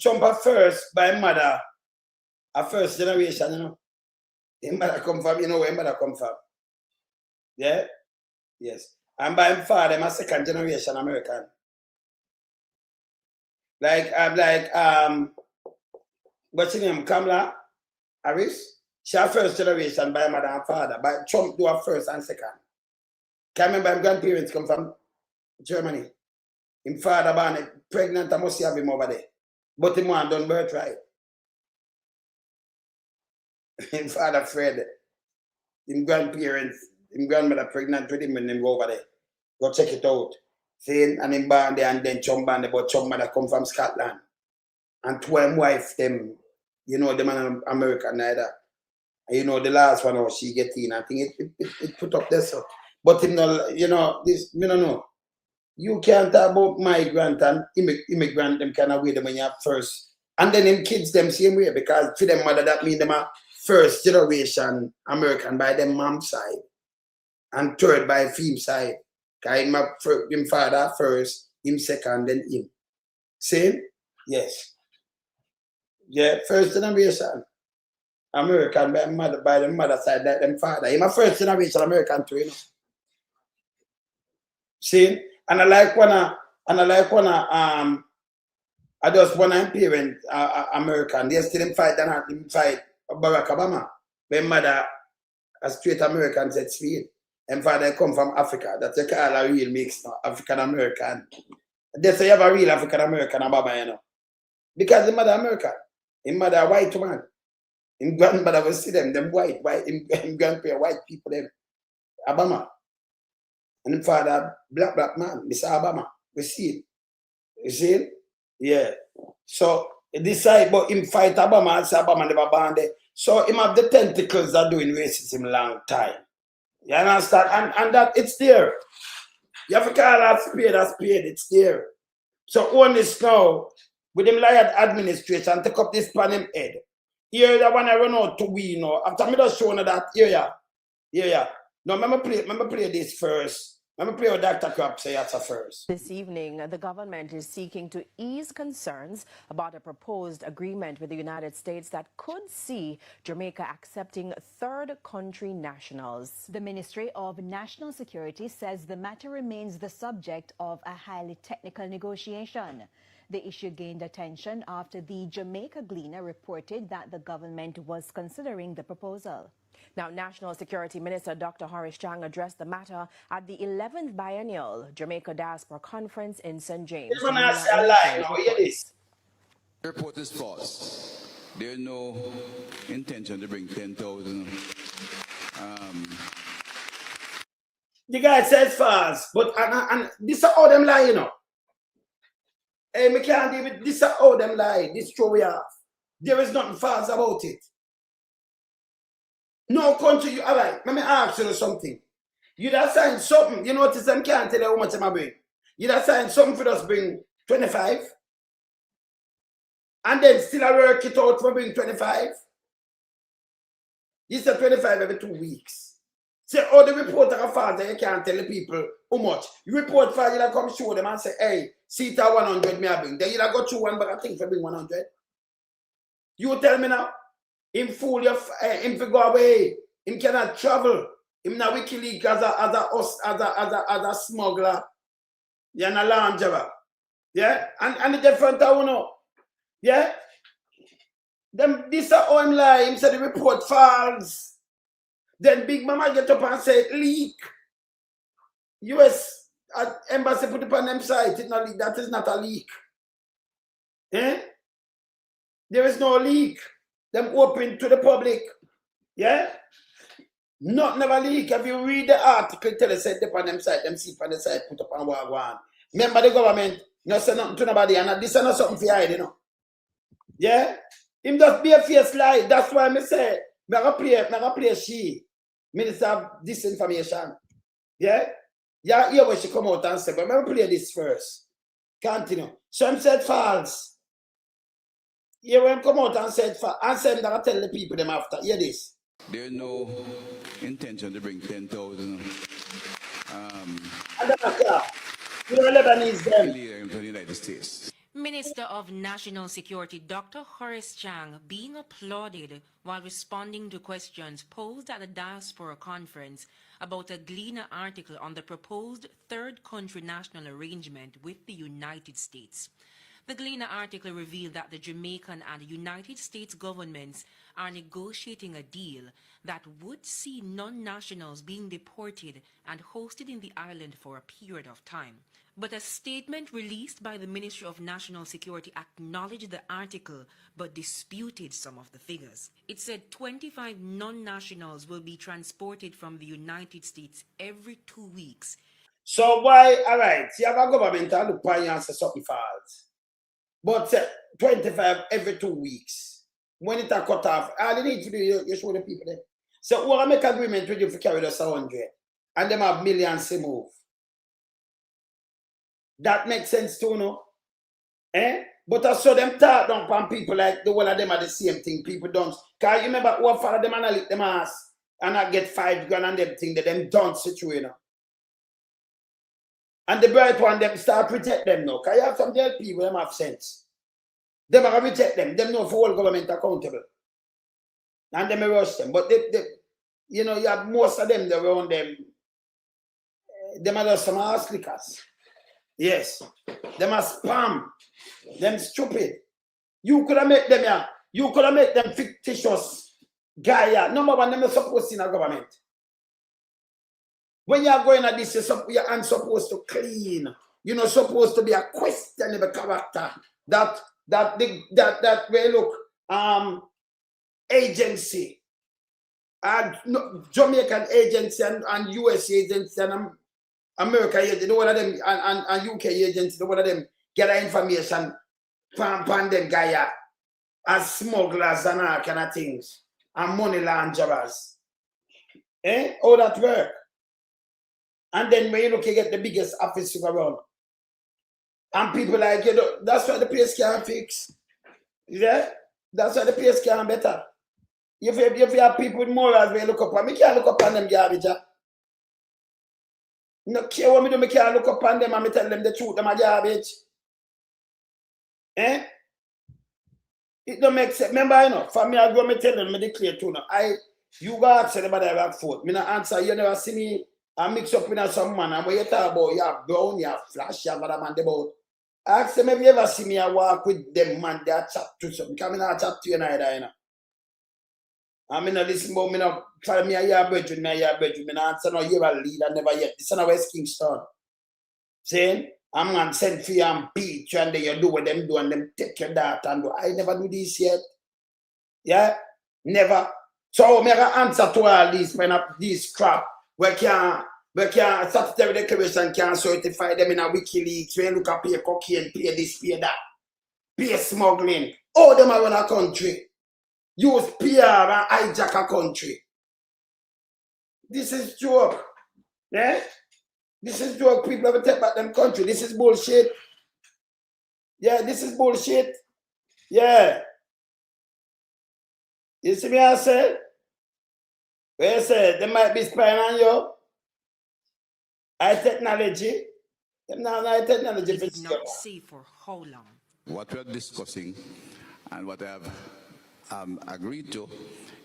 Trump at first, by mother, a first generation, His mother come from, where his mother come from. Yeah? Yes. And by his father, I'm a second generation American. What's her name? Kamala Harris? She a first generation by mother and father. But Trump do a first and second. Can remember his grandparents come from Germany. His father born pregnant, I must have him over there. But him one done birthright. Him father Fred, him grandparents, him grandmother pregnant with him when him go over there. Go check it out. See, and him born there and then chum born there, but chum mother come from Scotland. And two him wife, them, you know, them are American neither. And you know, the last one, how she get in, I think it put up this. But him no, you know, this, you know. You can't talk about migrant and immigrant, them kind of way them when you have first. And then them kids them same way, because for them mother that mean them are first generation American by them mom side. And third by film side. Because him father first, him second, then him. Same? Yes. Yeah, first generation American by the mother side, like them father. Him a first generation American too, you know. See? And I like I just want to parent American. They still fight Barack Obama. When mother a straight American said Spain. And father come from Africa. That's a call a real mix, no? African American. They say you have a real African American Obama, you know. Because the mother American. His mother a white man. His grandmother will see them white, his grandparents white people, them Obama. And his father black man, Mr. Obama. We see it. You see it? Yeah. So this side, but him fight Obama and say Obama never born there. So him have the tentacles that doing racism long time. You understand? And that it's there. You have to call that spade, it's there. So on this now, with him liar administration, take up this pan him head. Here that one I run out to we, you know. After me just showing that, yeah. No, remember play this first. Let me play with Dr. Crop say that's a first. This evening, the government is seeking to ease concerns about a proposed agreement with the United States that could see Jamaica accepting third country nationals. The Ministry of National Security says the matter remains the subject of a highly technical negotiation. The issue gained attention after the Jamaica Gleaner reported that the government was considering the proposal. Now, National Security Minister Dr. Horace Chang addressed the matter at the 11th Biennial Jamaica Diaspora Conference in St. James. This one has a lie, now hear this. The report is false. There is no intention to bring 10,000. The guy says false, but and this is how them lie, you know. Hey, me can't deal with this is how them lie. This show we have. There is nothing false about it. No country, all right, let me ask you something. You that sign something, you notice them can't tell you how much them bring. You that sign something for us bring 25, and then still I work it out for bring 25. You say 25 every 2 weeks. Say, oh, the reporter of father, you can't tell the people how much. You report for you that come show them and say, hey, see that 100 me I bring. Then you that go through one, but I think for bring 100. You tell me now. Him fool you, him go away. Him cannot travel. Him na WikiLeaks as a smuggler. You're a launderer. Yeah? And the different I know. Yeah? This is how him lie. Him said the report false. Then Big Mama get up and say leak. US embassy put it on them site. It not leak. That is not a leak. Eh? There is no leak. Them open to the public. Yeah? Not never leak. If you read the article, tell us set up on them site, them see on the site, put up on one. Remember the government, not say nothing to nobody, and this is not something for hide, you know. Yeah? Him just be a fierce lie. That's why I say, I play she, Minister of Disinformation. Yeah? Yeah, hear what she come out and say, but I play this first. Continue. Some said false. You when come out and said and said that I tell the people them after. Hear this. There's no intention to bring 10,000 Lebanese them. into the United States. Minister of National Security Dr. Horace Chang being applauded while responding to questions posed at the Diaspora Conference about a Gleaner article on the proposed third country national arrangement with the United States. The Gleaner article revealed that the Jamaican and United States governments are negotiating a deal that would see non-nationals being deported and hosted in the island for a period of time. But a statement released by the Ministry of National Security acknowledged the article but disputed some of the figures. It said 25 non-nationals will be transported from the United States every 2 weeks. So why, all right, you have a government that look for you and say something false. But 25 every 2 weeks. When it are cut off, all you need to do, you show the people there. So we'll make agreement with you for carry us 100. And them have millions to move. That makes sense too, no? Eh? But I saw them talk down on people like the one of them are the same thing. People don't. Because you remember what father them and I lick them ass and I get 5 grand and them thing that them don't situation. You know? And the bright one them start protect them now. Because you have some dead people them have sense. Them are going to protect them. Them know for all government accountable. And them rush them. But they you know, you have most of them around them. Them are just some ass lickers. Yes. Them are spam. Them stupid. You could have made them here. You could have made them fictitious guy here. Number one, them are supposed in a government. When you are going at this, you're supposed to clean. You're not supposed to be a questionable character. That way look agency. And Jamaican agency and US agency and America agency, the one of them and UK agency, the one of them get the information from them guy as smugglers and all kind of things and money launderers. Eh? How that work? And then when you look, you get the biggest office around. And people like, you know, that's why the place can't fix. Yeah? That's why the place can't better. If you have people with morals, when you look up on me, can't look up on them garbage. No care what me do, me can't look up on them and me tell them the truth, them are garbage. Eh? It don't make sense. Remember, you know, for me, I go me tell them, me declare too. You go ask anybody I back forth. Me not answer, you never see me and mix up with some man. And when you talk about, you have brown, you have flash, you have other man about. Ask them if you ever see me, I walk with them man, they chat to something. Because I not chat to you neither, you know. I mean, listen about me now, try me a year bedroom, me not answer no, you a leader, never yet. This is not West Kingston. Saying, I'm man send for you and beat you and then you do what them do and them take your data and do. I never do this yet. Yeah? Never. So, me I answer to all these when this crap. We can't statutory declaration can't certify them in a WikiLeaks. We look at pay cocaine, pay this, pay that. Pay smuggling. All them are in a country. Use PR and hijack a country. This is joke. Yeah? This is joke. People have to take back them country. This is bullshit. Yeah, this is bullshit. Yeah. You see me I say? Where I say, they might be spying on you. High technology. Them now high technology. It is not safe for how long? What we are discussing and what I have agreed to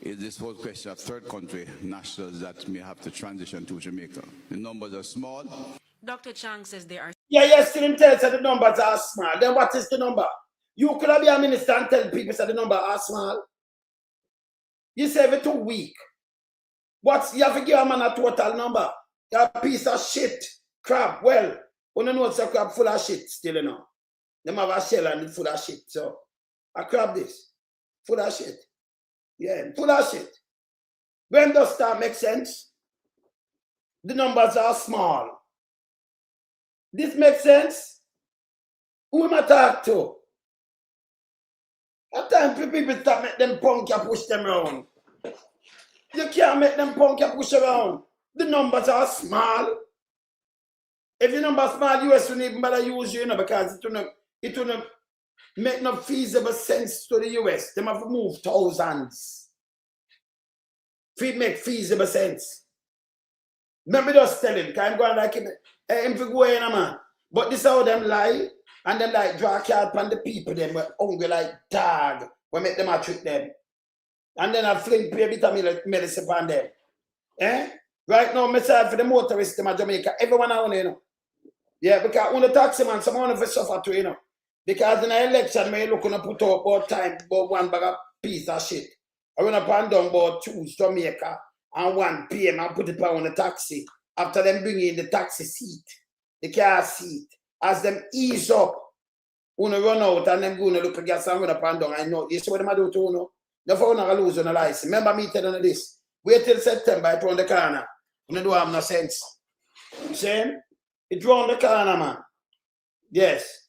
is this whole question of third country nationals that may have to transition to Jamaica. The numbers are small. Dr. Chang says there are... Yeah, still in tell the numbers are small. Then what is the number? You could be a minister and tell people that the number are small. You say every 2 weeks. You have to give a man a total number. You're a piece of shit. Crap. Well, you know it's a crap full of shit still, you know. Them have a shell and it's full of shit. So, I crap this. Full of shit. Yeah, full of shit. When does that make sense? The numbers are small. This makes sense? Who am I talk to? At times people start make them punk and push them around. You can't make them punk and push around. The numbers are small. If the numbers are small, US wouldn't even bother use you know, because it wouldn't make no feasible sense to the US. They have to move thousands. If it make feasible sense. Let me just tell him, because I'm going like him to go in, man. But this is how them lie, and them like draw a card upon the people, them were hungry like dog. We make them a trick them. And then I fling a bit of medicine upon them. Eh? Right now, myself for the motorists in Jamaica, everyone I want, you know. Yeah, because when the taxi man, someone of us suffer too, you know. Because in the election, when you look on put up about time, about one bag of piece of shit. I went up and down about 2 Jamaica and 1 PM and put it on the taxi. After them bringing in the taxi seat, the car seat, as them ease up, Uno run out and them go to look at gas and run up and down. I know. You see what them do to Uno? No for Uno lose on the license. Remember me telling you this. Wait till September, it round the corner. Uno don't have no sense. You see? It round the corner, man. Yes.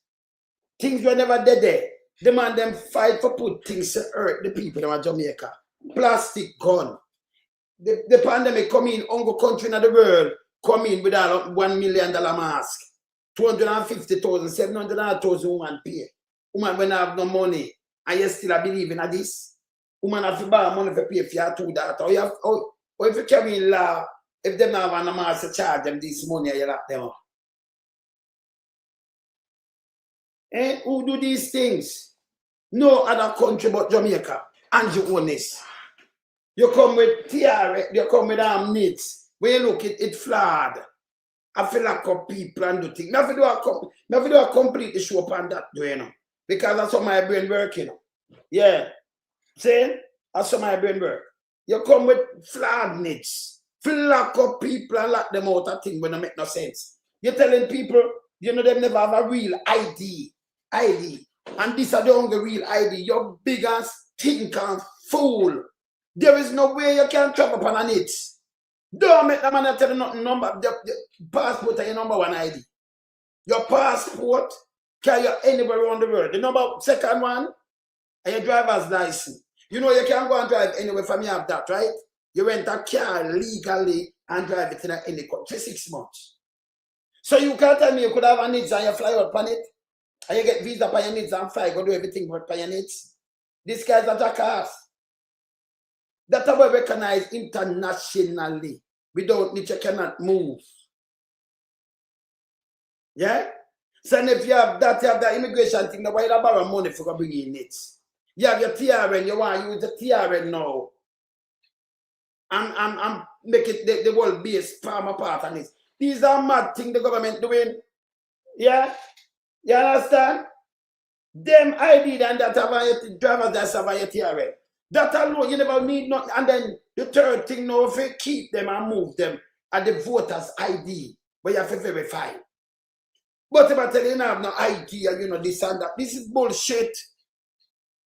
Things were never dead there. The man them fight for put things to hurt the people in Jamaica. Plastic gun. The pandemic come in, only country in the world come in with a $1 million mask. 250,000, 700,000 women pay. Woman when have no money, and you still believe in this? Woman have to borrow money to pay for your two daughters. Or if you carry in law, if they don't have a mask to charge them this money, you lock them up. Eh? Who do these things? No other country but Jamaica. And you own this. You come with tiara, you come with knits. When you look, it flawed. I feel like people and do things. Never do a complete show up on that, you know. Because that's how my brain works, you know. Yeah. See? That's how my brain works. You come with flawed knits. Feel like people and lock them out of things when it make no sense. You're telling people, you know, they never have a real ID. And these are the only real ID. You're big and stink and fool. There is no way you can travel upon it. Don't make the man tell you nothing number. The passport is your number one ID. Your passport carry you anywhere around the world. The number second one is your driver's license. You know you can't go and drive anywhere from you have that, right? You rent a car legally and drive it in any country 6 months. So you can't tell me you could have a needs and you fly out on it. And you get visa for your needs and fly, go do everything for your needs. This guy's a jackass. That's how we recognize internationally. Without which you cannot move. Yeah? So if you have that immigration thing, why you borrow money for bringing in it? You have your TRN, you want to use the TRN now. And make it the world base farm apart on this. These are mad things the government doing. Yeah? You understand? Them ID and that have your drivers that have your TRN. That alone, you never need nothing. And then the third thing, now, if you keep them and move them at the voters' ID, but you have to verify. But if I tell you, you have no ID and you know this and that, this is bullshit.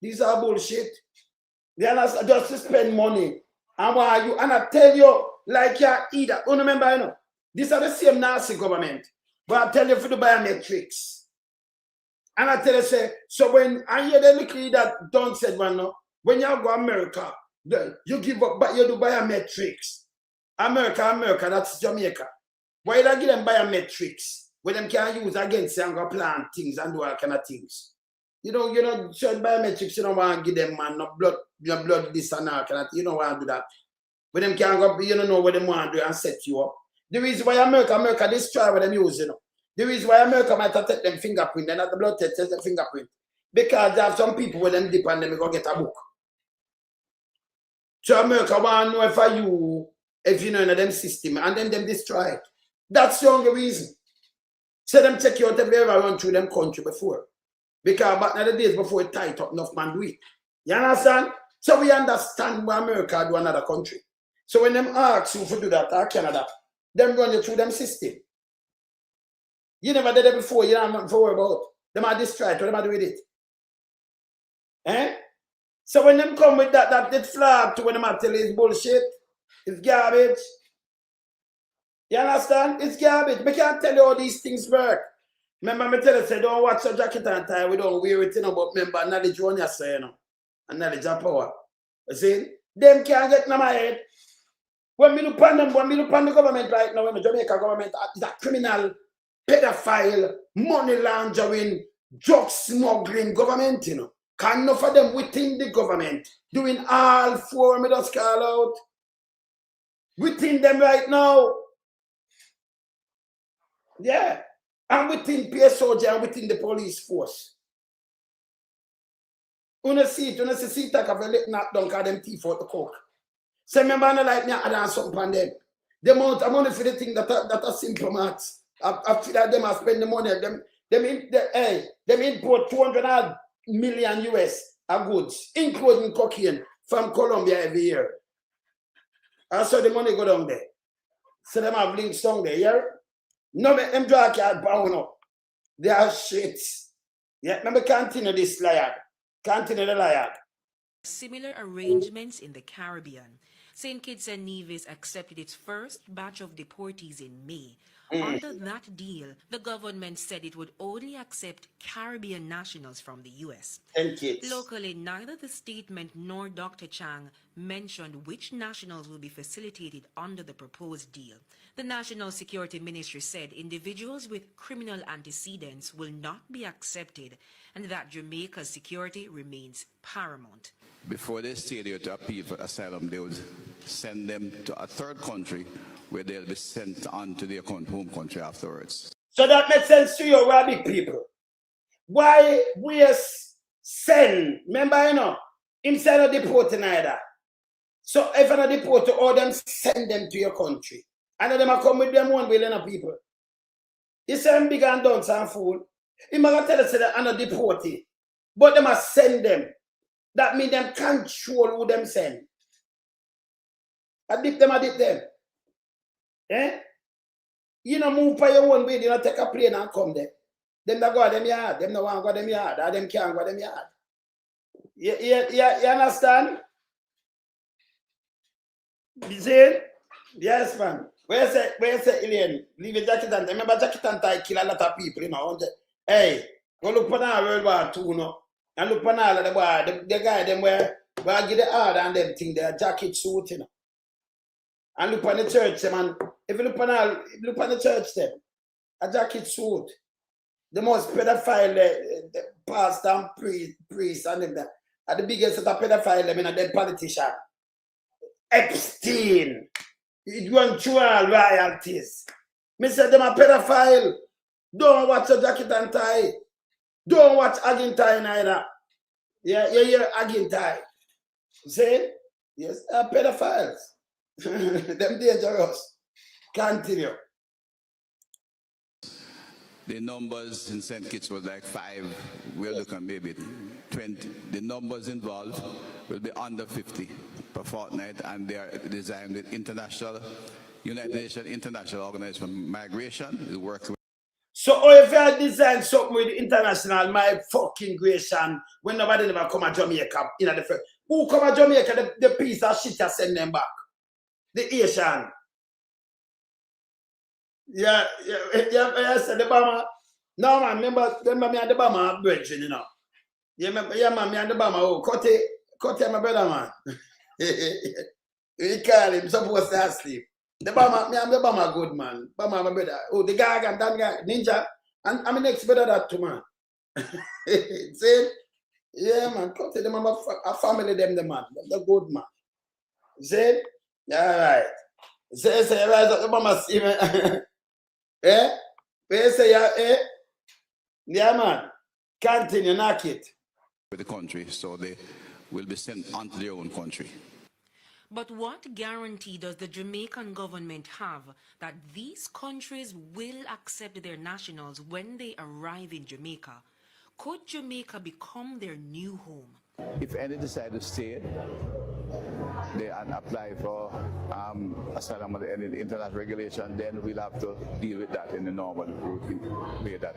These are bullshit. They are just to spend money. And why you, and I tell you, like you either. Oh, remember, you know, these are the same nasty government. But I tell you for the biometrics. And I tell you, say, so when I hear the little that Don said, one no. When you go to America, you give up, but you do biometrics. America, that's Jamaica. Why do I give them biometrics? When them can use against and go plant things and do all kind of things. You know, certain biometrics, you don't want to give them man, no blood, your blood, this and all kind of thing. You don't want to do that. When them can go, you don't know what they want to do and set you up. The reason why America destroy what them use, you know. The reason why America might have take them fingerprint, and not the blood test the fingerprint. Because they have some people when them dip and them go get a book. So America want to know if you know in them system, and then them destroy it. That's the only reason. So them check you out if they ever run through them country before. Because back in the days before it tight up, enough man do it. You understand? So we understand what America do another country. So when them ask you to do that or Canada, them run you through them system. You never did it before, you don't have nothing to worry about. Them are destroyed, what them are do with it? Eh? So when them come with that flag to when them are tell you it's bullshit, it's garbage. You understand? It's garbage. We can't tell you how these things work. Remember me tell you, say, don't watch your jacket and tie, we don't wear it, you know, but remember, knowledge on your say, you know, and knowledge of power. You see? Them can't get in my head. When we look on them, when we look on the government right now, when the Jamaica government is a criminal, pedophile, money laundering, drug smuggling government, you know. Can enough of them within the government doing all four, me just call out. Within them right now. Yeah. And within PS soldier and within the police force. When you see that I've let knock down because them thief out the coke. So remember, I like me, I done something on them. The amount of money for the thing that are simple maths. I feel that them are spend the money. Them import 200 million US of goods, including cocaine, from Colombia every year. And so the money go down there. So them have links down there, yeah? No, make them draw card bound up. They are shit. Yeah, let me continue this liar. Continue the liar. Similar arrangements in the Caribbean. St. Kitts and Nevis accepted its first batch of deportees in May. Under that deal, the government said it would only accept Caribbean nationals from the U.S. Locally, neither the statement nor Dr. Chang mentioned which nationals will be facilitated under the proposed deal. The National Security Ministry said individuals with criminal antecedents will not be accepted and that Jamaica's security remains paramount. Before they stay there to appeal for asylum, they would send them to a third country where they'll be sent on to their home country afterwards. So that makes sense to you, Rabbi people. Why we send, remember, you know, him send a deportee neither. So if I'm a deportee, all them send them to your country. And then them come with them one billion of people. You say I'm big and dunce and fool. He might tell us that I'm a deportee. But them must send them. That means them control who them send. I dip them. Eh? You know, move by your own way, you know, take a plane and come there. Them that go to them yard, them no want to go to them yard, or them can't go to them yard. You understand? You see? Yes, man. Where say Elaine? Leave a jacket and remember jacket and tie kill a lot of people, you know. Hey, go look for now World War II, you know. And look for all of the boy, the guy them where get the order and them thing, their jacket suit, you know. And look on the church, man. If you look on the church, them, a jacket suit. The most pedophile, the pastor and priest, and them there. Are the biggest set of pedophile, them in a dead politician. Epstein. It went through all royalties. Me said them a pedophile. Don't watch a jacket and tie. Don't watch Argentine either. Yeah, Argentine. See? Yes, pedophiles. Them dangerous. Continue. The numbers in St. Kitts was like 5. We're looking maybe 20. The numbers involved will be under 50 per fortnight, and they are designed with United Nations International Organization for Migration. It works with. So if I design something with international, my fucking creation, when nobody never come to Jamaica, you know, who come to Jamaica, the piece of shit I send them back. The Asian. Yeah, I said the Bama. No, man, remember me and the Bama brethren, you know. Yeah, man, me and the Bama, oh, Kote, my brother, man. We call him, supposed to sleep. The Bama, me and the Bama good, man. Bama, my brother. Oh, the guy and that guy, Ninja. And I'm the next brother that too, man. See? Yeah, man, Kote, them a family, them, the man. The good, man. See? All right. Say, rise up the Bama, see, man. Eh? Where say, eh? Yeah, man. Continue, knock it. With the country, so they will be sent onto their own country. But what guarantee does the Jamaican government have that these countries will accept their nationals when they arrive in Jamaica? Could Jamaica become their new home? If any decide to stay, they apply for asylum under any international regulation, then we'll have to deal with that in the normal way that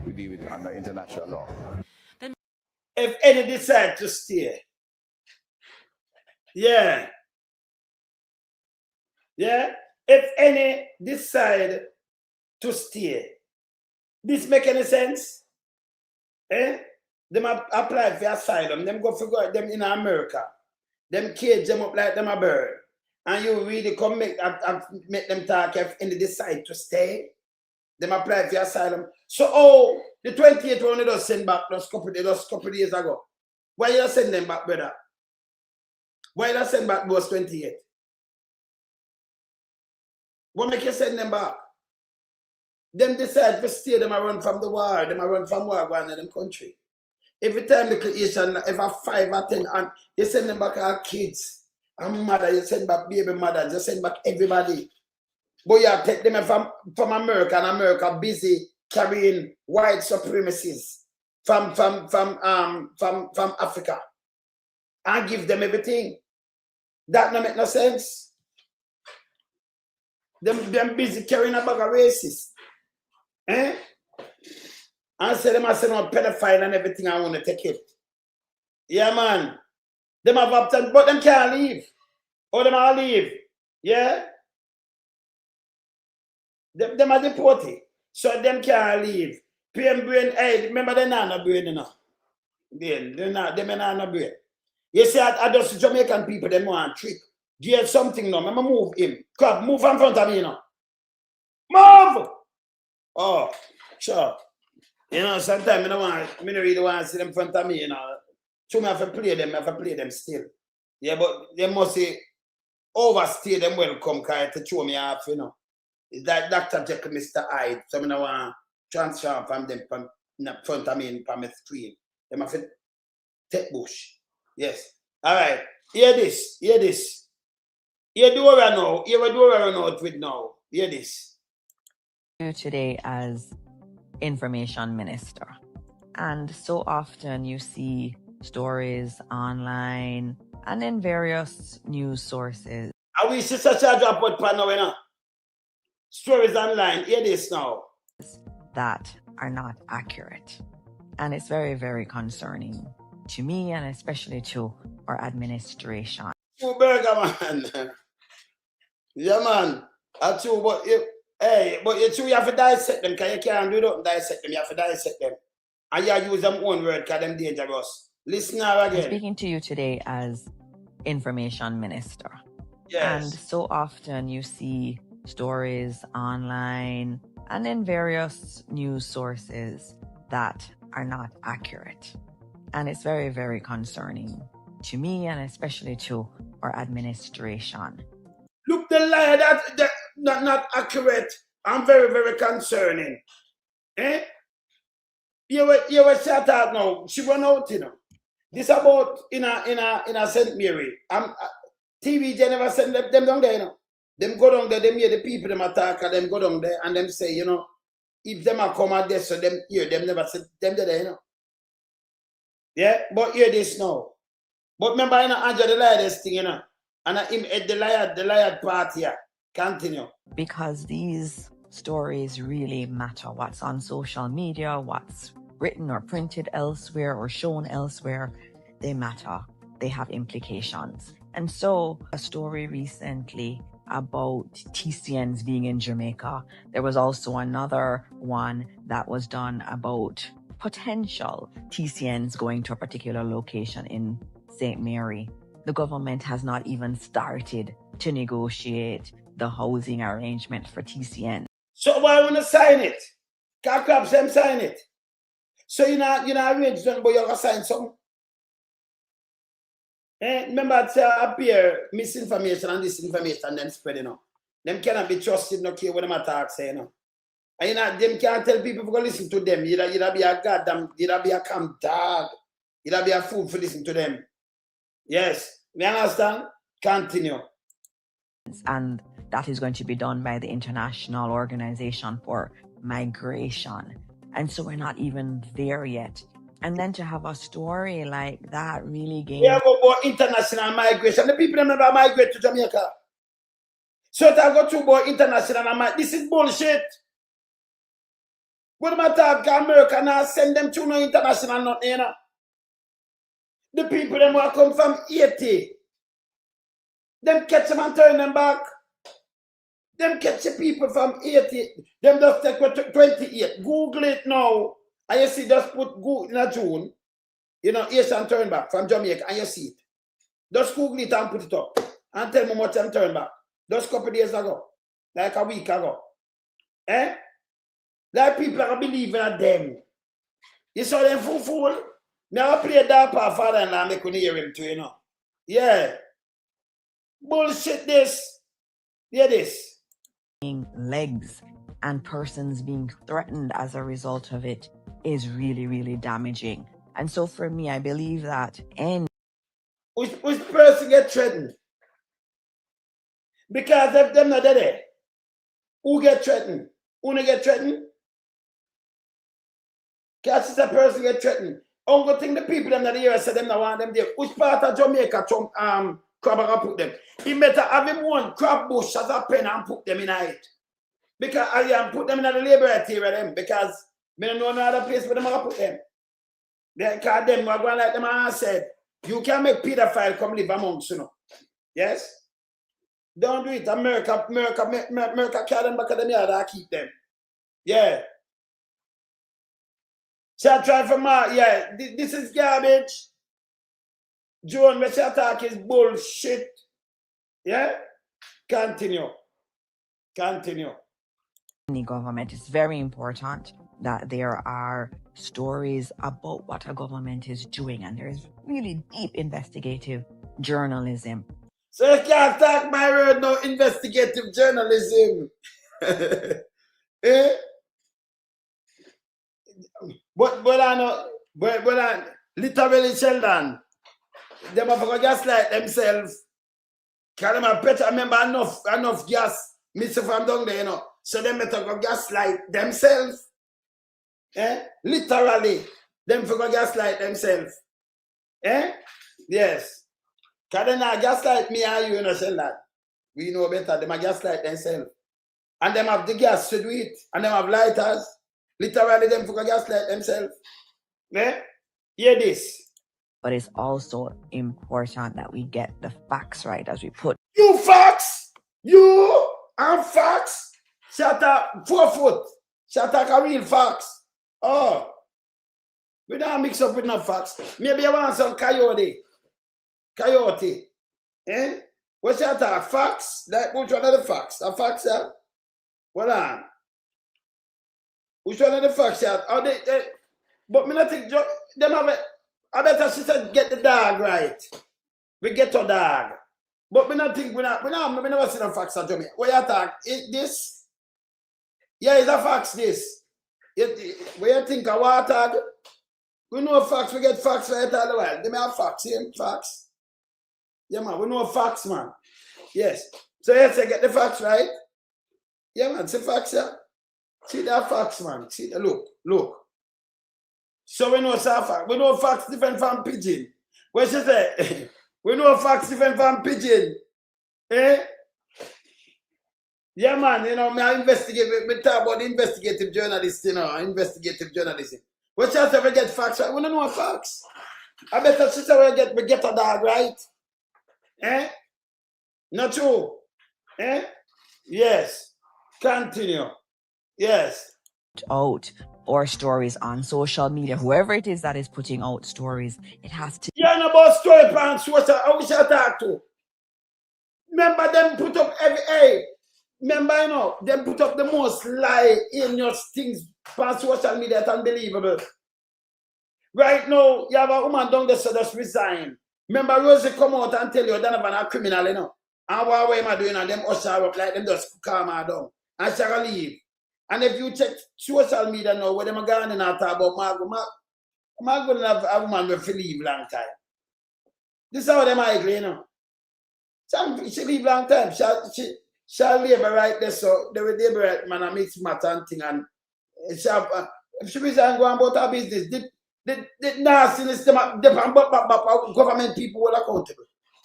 we deal with under international law. If any decide to stay, yeah. If any decide to stay, this make any sense? Eh? Them apply for asylum, them go figure them in America. Them cage them up like them a bird. And you really come make them talk if any decide to stay. Them apply for asylum. So the 28th one they just send back just couple days ago. Why you send them back, brother? Why you send back those 28? What make you send them back? Them decide to stay, them a run from the war, them a run from war going in them country. Every time the creation, every 5 or 10, and you send them back our kids and mother, you send back baby mothers, you send back everybody. But you take them from America, and America busy carrying white supremacists from Africa and give them everything. That don't make no sense. Them busy carrying a bag of racists. Eh? and say them are saying no pedophile and everything, I want to take it. Yeah, man. Them have opted, but them can't leave. Or them all leave. Yeah? Them are deported. So them can't leave. PM brain, hey, remember they not no brain, you know. Them not no brain. You see, I just Jamaican people, they want trick. Give something now. Remember move him. Crap, move in front of me, you know. Move! Oh, sure. You know, sometimes I don't really want to see them in front of me, you know. So I have to play them still. Yeah, but they must say overstay them welcome because to show me off, you know. It's like Dr. Jekyll, Mr. Hyde. So I don't want to transfer from them from in front of me from my screen. They have to take bush. Yes. All right. Hear this. Hear this. Hear Dora now. Hear what Dora run out with now. Hear this. Today as information minister, and so often you see stories online and in various news sources. I wish it's such a drop out pan now, you know. Stories online. Hear this now. That are not accurate, and it's very, very concerning to me and especially to our administration. Burger man. Yeah, man. I too, but you, hey, but you too, you have to dissect them because you can't do that. Dissect them, you have to dissect them. And you use them own word because them dangerous. Listen now again. I'm speaking to you today as information minister. Yes. And so often you see stories online and in various news sources that are not accurate. And it's very, very concerning to me and especially to our administration. Look, the lie that not accurate and very, very concerning. Eh? You were shut out now. She run out, you know. This about in a St. Mary. TV they never send them down there, you know. Them go down there, them hear the people them attack and them go down there and them say, you know, if them are come out there, so them hear them never send them there, you know. Yeah, but hear this now. But remember, you know, Andrew the liar this thing, you know. And him at the liar part here. Continue. Because these stories really matter. What's on social media, what's written or printed elsewhere or shown elsewhere, they matter. They have implications. And so a story recently about TCNs being in Jamaica. There was also another one that was done about potential TCNs going to a particular location in St. Mary. The government has not even started to negotiate the housing arrangement for TCN. So why want to sign it? Can't crabs them sign it. So you know arrange them, but you're gonna sign something. Remember it's appear misinformation and disinformation and then spread, you know. Them cannot be trusted, no care what them attack say, you know. And you know, them can't tell people to go listen to them. You'd be a goddamn, you'd be a camp dog. You'd be a fool for listening to them. Yes. You understand? Continue. And that is going to be done by the International Organization for Migration. And so we're not even there yet. And then to have a story like that really gains... Yeah, but international migration. The people never migrate to Jamaica. So if I go to about international migration, this is bullshit. What am I talking America now? Send them to no international nothing, you know. The people them will come from Haiti. Them catch them and turn them back. Them catch the people from Haiti. Them just take 28. Google it now. And you see, just put Google in a June. You know, Asian turn back from Jamaica. And you see it. Just Google it and put it up. And tell me how much them turn back. Just a couple days ago. Like a week ago. Eh? Like people are believing in them. You saw them fool. Now I play that part father-in-law and I couldn't hear him too, you know. Yeah. Bullshit this. Hear this. Legs and persons being threatened as a result of it is really, really damaging. And so for me, I believe that Which person get threatened? Because if them not there, who get threatened? Who not get threatened? Because a person get threatened. Only thing the people them that the area say them not want them there. Which part of Jamaica crab put them? He better have him one crab bush as a pen and put them in it. Because I put them in the laboratory them because Me don't know no other place where them gonna put them. They call them, we're going like the man said, you can make pedophile come live amongst you know. Yes? Don't do it. America carry them back at them yard and keep them. Yeah. So I try for my, yeah, this is garbage. Joan, what you talk is bullshit. Yeah? Continue. Continue. The government, it's very important that there are stories about what a government is doing, and there's really deep investigative journalism. So you can't talk my word no investigative journalism. Eh? But I know, but I literally Sheldon, them have got gas like themselves. Can them have better remember enough gas, Mr. from down there, you know. So them better go gaslight themselves. Eh? Literally, them for go gaslight themselves. Eh? Yes. Can they not gaslight me and you, you know, Sheldon? We know better, them are gaslight themselves. And them have the gas to do it. And them have lighters. Literally, them for go gaslight themselves. Eh? Hear this. But it's also important that we get the facts right as we put. You facts! You and facts! Shut up, 4 foot. Shut up, a real facts. Oh. We don't mix up with no facts. Maybe I want some coyote. Coyote. Eh? What's that? Facts? Like, which one of the facts? A facts, yeah? Hold on. Which one of the facts, yeah? Oh, but me not think, them have it. I better she said get the dog right. We get a dog. But we not think we never see no facts at Jamaica. What you talk? This? Yeah, it's a facts this. Where you think of water? We know facts, we get facts right all the while. They may have facts, same facts. Yeah man, we know facts, man. Yes. So you say get the facts right. Yeah man, see facts, yeah. See that facts, man. See the look. So we know facts. We know facts different from pigeon. What she say? We know facts different from pigeon. Eh? Yeah, man, you know, I investigate, we talk about investigative journalists, you know, investigative journalism. What she say we get facts right? We don't know facts. I better she say we get a dog right. Eh? Not true. Eh? Yes. Continue. Yes. Out or stories on social media, whoever it is that is putting out stories, it has to. Yeah, no about story plans. How we shall talk to? Remember them put up remember, you know, them put up the most lie in your things on social media. It's unbelievable. Right now, you have a woman down there so just resign. Remember, Rosie come out and tell you Donovan a criminal, you know. And what am I doing? And them usher up like them just calm her down. And she will leave. And if you check social media now, where them are going and talk about Margot have a woman will leave long time. This is how them are, you know. She leave long time. She'll labor right there, so they will labor right, man, and mix matter and thing. And if she resign, go about her business, the nastiness, government people will accountable.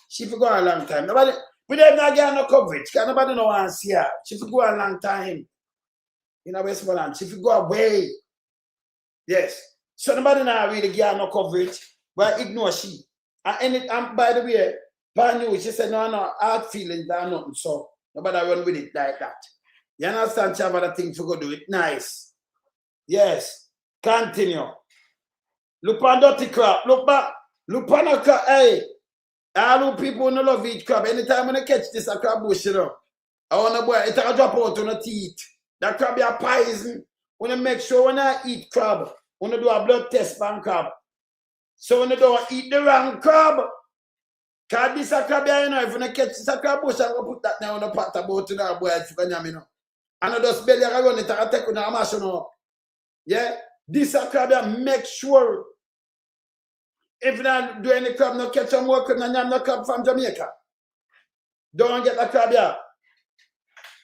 She for go a long time. Nobody, we don't get no coverage, because nobody know want to see her. She for go a long time. In a Westmoreland, she for go away. Yes. So nobody now really get no coverage, but ignore she. And by the way, by new, she said, no, hard feelings are nothing, so nobody run with it like that. You understand, she have other things to go do it. Nice. Yes. Continue. Look on dirty crap. Look back. Look on a crap. Hey. All the people who love eat crab. Anytime when I catch this a crab bush, you know, I want to boy, it will drop out on the teeth. That crab is poison. When I make sure when I eat crab, when I do a blood test on crab. So when I don't eat the wrong crab, because this a crab, you know, if I catch this a crab bush, I'm going to put that now on the pot about to the boy, you know. And I just belly around it, I take on a machine up. Yeah? This a crab, make sure if you don't do any crab, no catch some more crab, no crab from Jamaica. Don't get the crab here.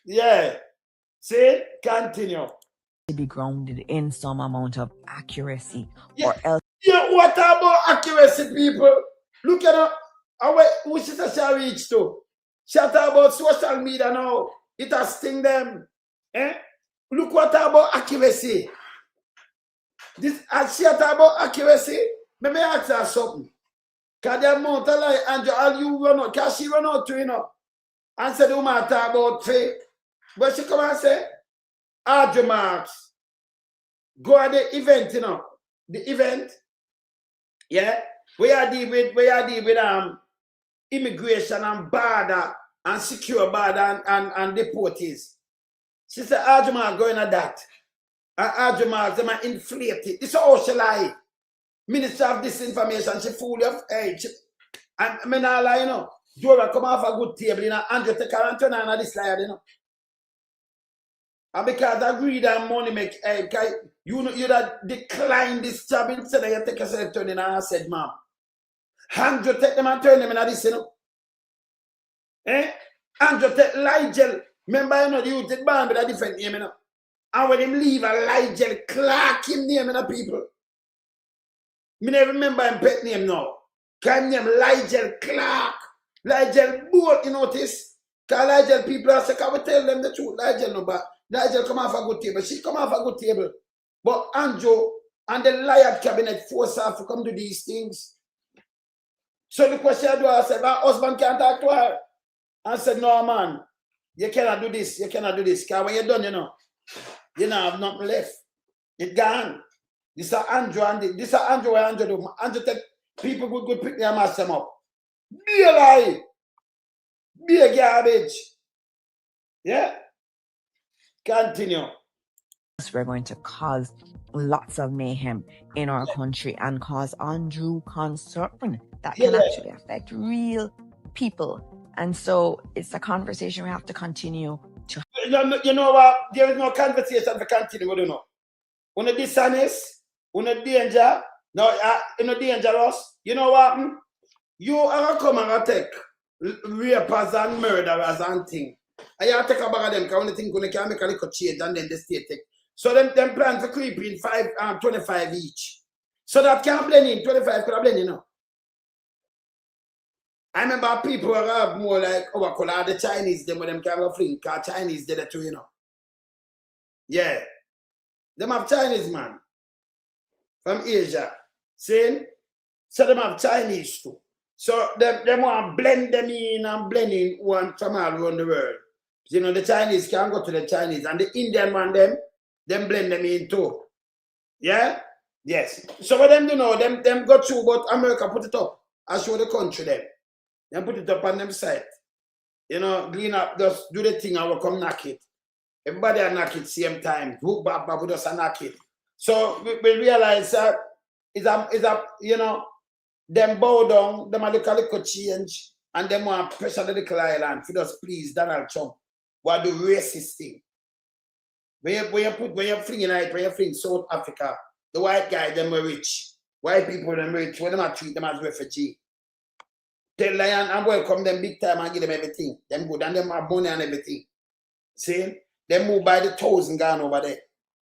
Yeah. See? Continue. To be grounded in some amount of accuracy, yeah. Or else. Yeah, what about accuracy, people? Look at who she says she reach to. She talk about social media now. It has sting them. Eh? Look what about accuracy. This, as she talk about accuracy, let me ask her something. Because the amount of lie, Andrew, all you run out, because she run out too, you know. And said the woman talk about fake. But she come and say, Andrew Marks, go at the event, you know. The event, yeah. We are deal with immigration and border and secure border and deportees. She said, Andrew Marks going at that. And Andrew Marks, them are inflated. This is how she lie. Minister of Disinformation, she fool you. Hey, and I mean, I lie, you know. Dora come off a good table, you know. Andrew take her and turn on this lie, you know. And because I greed and money make, you know, you that decline this job instead of you take yourself turn in and said, ma'am. Andrew take them and turn them in this, you know. Andrew take Ligel. Remember, you know, the youth band with a different name, you know. And when him leave a Ligel Clark him name, you know, people. Me never remember him pet name now. Can name Ligel Clark. Ligel Bolt, you notice? Because Ligel people are saying, can we tell them the truth? Ligel no, but Ligel come off a good table. She come off a good table. But Andrew and the liar cabinet force her to come to these things. So the question I do, I said, my husband can't talk to her. I said, no, man, you cannot do this. You cannot do this. Because when you're done, you know have nothing left. It's gone. This is Andrew and this is Andrew where Andrew do. Andrew take people good pick them and mash them up. Be a lie. Be a garbage. Yeah? Continue. We're going to cause lots of mayhem in our country and cause undue concern that can actually affect real people. And so it's a conversation we have to continue to. You know what? There is no conversation to continue with, you know. When you're dishonest, when you're danger, no, you're dangerous. You know what? You are come and take rapers and murderers and things. And you take a bag of them because when you think you can make a little change and then the state take. So them plan to creep in 25 each. So that can blend in, 25 could have blend in, you know. I remember people have more like our color, the Chinese, them with them kind of fling, because Chinese did it too, you know. Yeah. Them have Chinese, man. From Asia. See? So them have Chinese too. So them want to blend them in and blend in one from all around the world. You know, the Chinese can go to the Chinese and the Indian man, them blend them in too. Yeah? Yes. So what them do now, them go through, but America put it up. I show the country them. Then put it up on them site. You know, clean up, just do the thing and we'll come knock it. Everybody are knock it same time. Group back, we just knock it. So we realize that is a you know, them bow down, them a little change, and them want to pressure the little island for just please Donald Trump. What do racist thing? When you fling in it, when you fling South Africa, the white guy, them were rich. White people, them rich. When them treat them as refugee. Tell Lion and welcome them big time and give them everything. Them good and them have money and everything. See? They move by the thousand gone over there.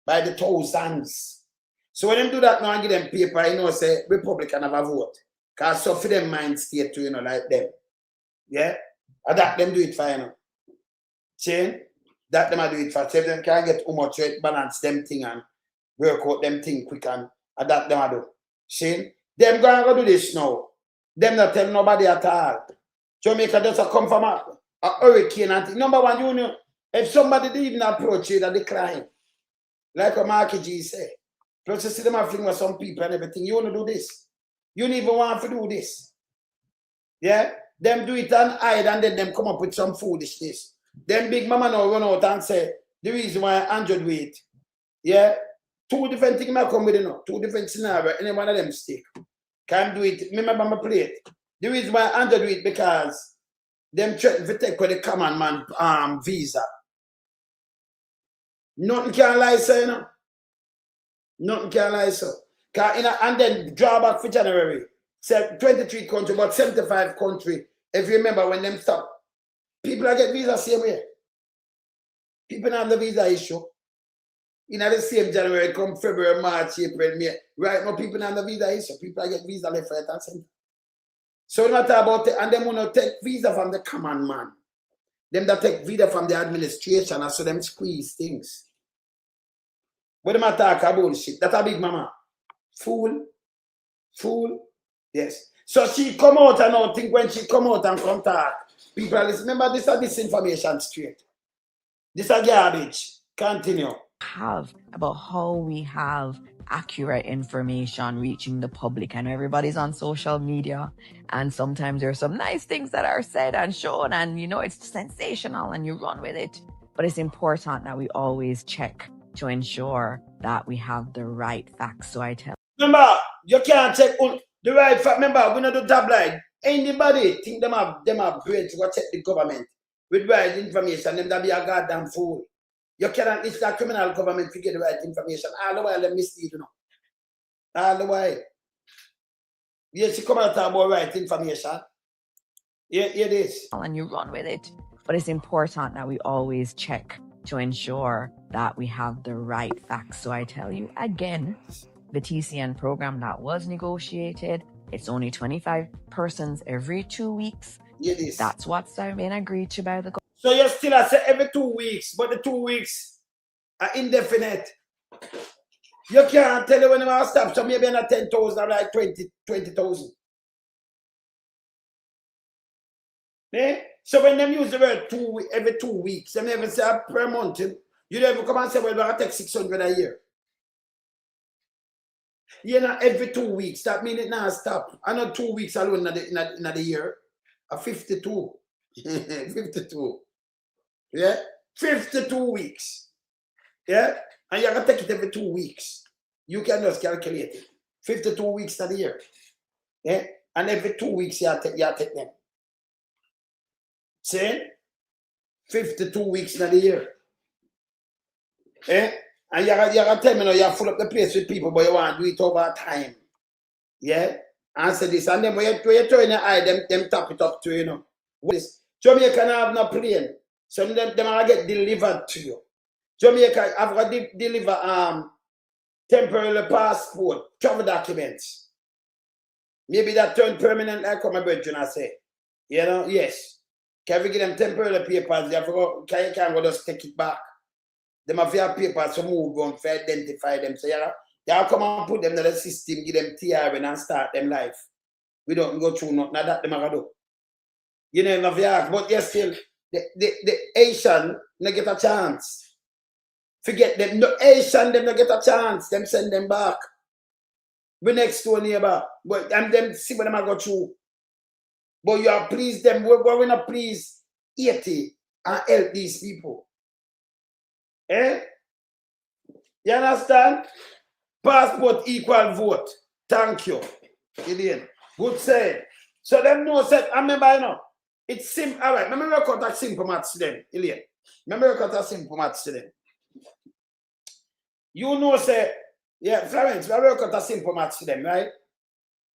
By the thousands. So when them do that now and give them paper, you know, say Republican have a vote. Because so for them mind state to, you know, like them. Yeah? And that them do it for, you know. See? That them do it for. So if them can get too much, so it balance them thing and work out them thing quick and that them do. See? Them going to do this now. Them not tell nobody at all. Jamaica just come from a hurricane and number one, you know, if somebody didn't even approach you, that decline. Like what Marky G said. Plus you see them having with some people and everything. You want to do this. You don't even want to do this. Yeah? Them do it and hide and then them come up with some foolishness. Then Big Mama now run out and say, the reason why 100 weight. Yeah? Two different things might come with it, you know. Two different scenarios. Any one of them stick. Can't do it. Remember my plate. The reason why I do it because them threaten to take with the common man visa. Nothing can lie, so you know. Nothing can lie, so. And then drawback for January. 23 countries, but 75 countries. If you remember when them stop, people are get visa same way. People have the visa issue. In the same January, come February, March, April, May. Right now, people have the visa issue. People get visa left, right, and center. So no matter about it, and them want to take visa from the common man. Them that take visa from the administration, and so them squeeze things. But them attack a bullshit. That's a Big Mama. Fool. Fool. Yes. So she come out and now think when she come out and come talk. People are listening. Remember, this is disinformation straight. This is garbage. Continue. Have about how we have accurate information reaching the public. I know everybody's on social media, and sometimes there's some nice things that are said and shown, and you know it's sensational and you run with it. But it's important that we always check to ensure that we have the right facts. So I tell. Remember, you can't check the right fact. Remember, we not do tabloid. Anybody think them have brain to go check the government with right information, them that be a goddamn fool. You cannot, it's a criminal government to get the right information. All the while they mislead, you know. All the while. Yes, you come out about right information. Yeah, it is. And you run with it. But it's important that we always check to ensure that we have the right facts. So I tell you again, the TCN program that was negotiated, it's only 25 persons every 2 weeks. It is. That's what's been agreed to by the government. So you still I say every 2 weeks, but the 2 weeks are indefinite. You can't tell you when they stop, so maybe not 10,000 or like 20,000. Eh? So when they use the word every 2 weeks, they never say per month. You never come and say, well, I take 600 a year. You know, every 2 weeks, that means it now stop. I know 2 weeks alone in the year. 52. 52. Yeah? 52 weeks. Yeah? And you're going to take it every 2 weeks. You can just calculate it. 52 weeks of the year. Yeah? And every 2 weeks you take them. See? 52 weeks of the year. Yeah? And you're going to tell me now you full up the place with people, but you want to do it over time. Yeah? Answer this. And then when you're throwing your eye, them tap it up to you know. Jamaica have no plane. Some of them are get delivered to you. Jamaica have got deliver temporary passport, travel documents. Maybe that turn permanent like my brethren I say. You know, yes. Can we give them temporary papers? You can't go just take it back. Them have your papers to move on to identify them. So you come and put them in the system, give them TR and start them life. We don't go through nothing that them are do. You know, but yes, still the Asian they get a chance. Forget them. The Asian them they get a chance. Them send them back. We next door neighbor. But and them see what them I go through. But you are pleased them. We're not please 80 and help these people. Eh? You understand? Passport equal vote. Thank you. Gideon. Good say. So them know said, I remember you know. It's simple. All right. Remember we cut a simple maths to them, Ilian. Remember we cut a simple maths to them. You know, say, yeah, Florence, we cut a simple maths to them, right?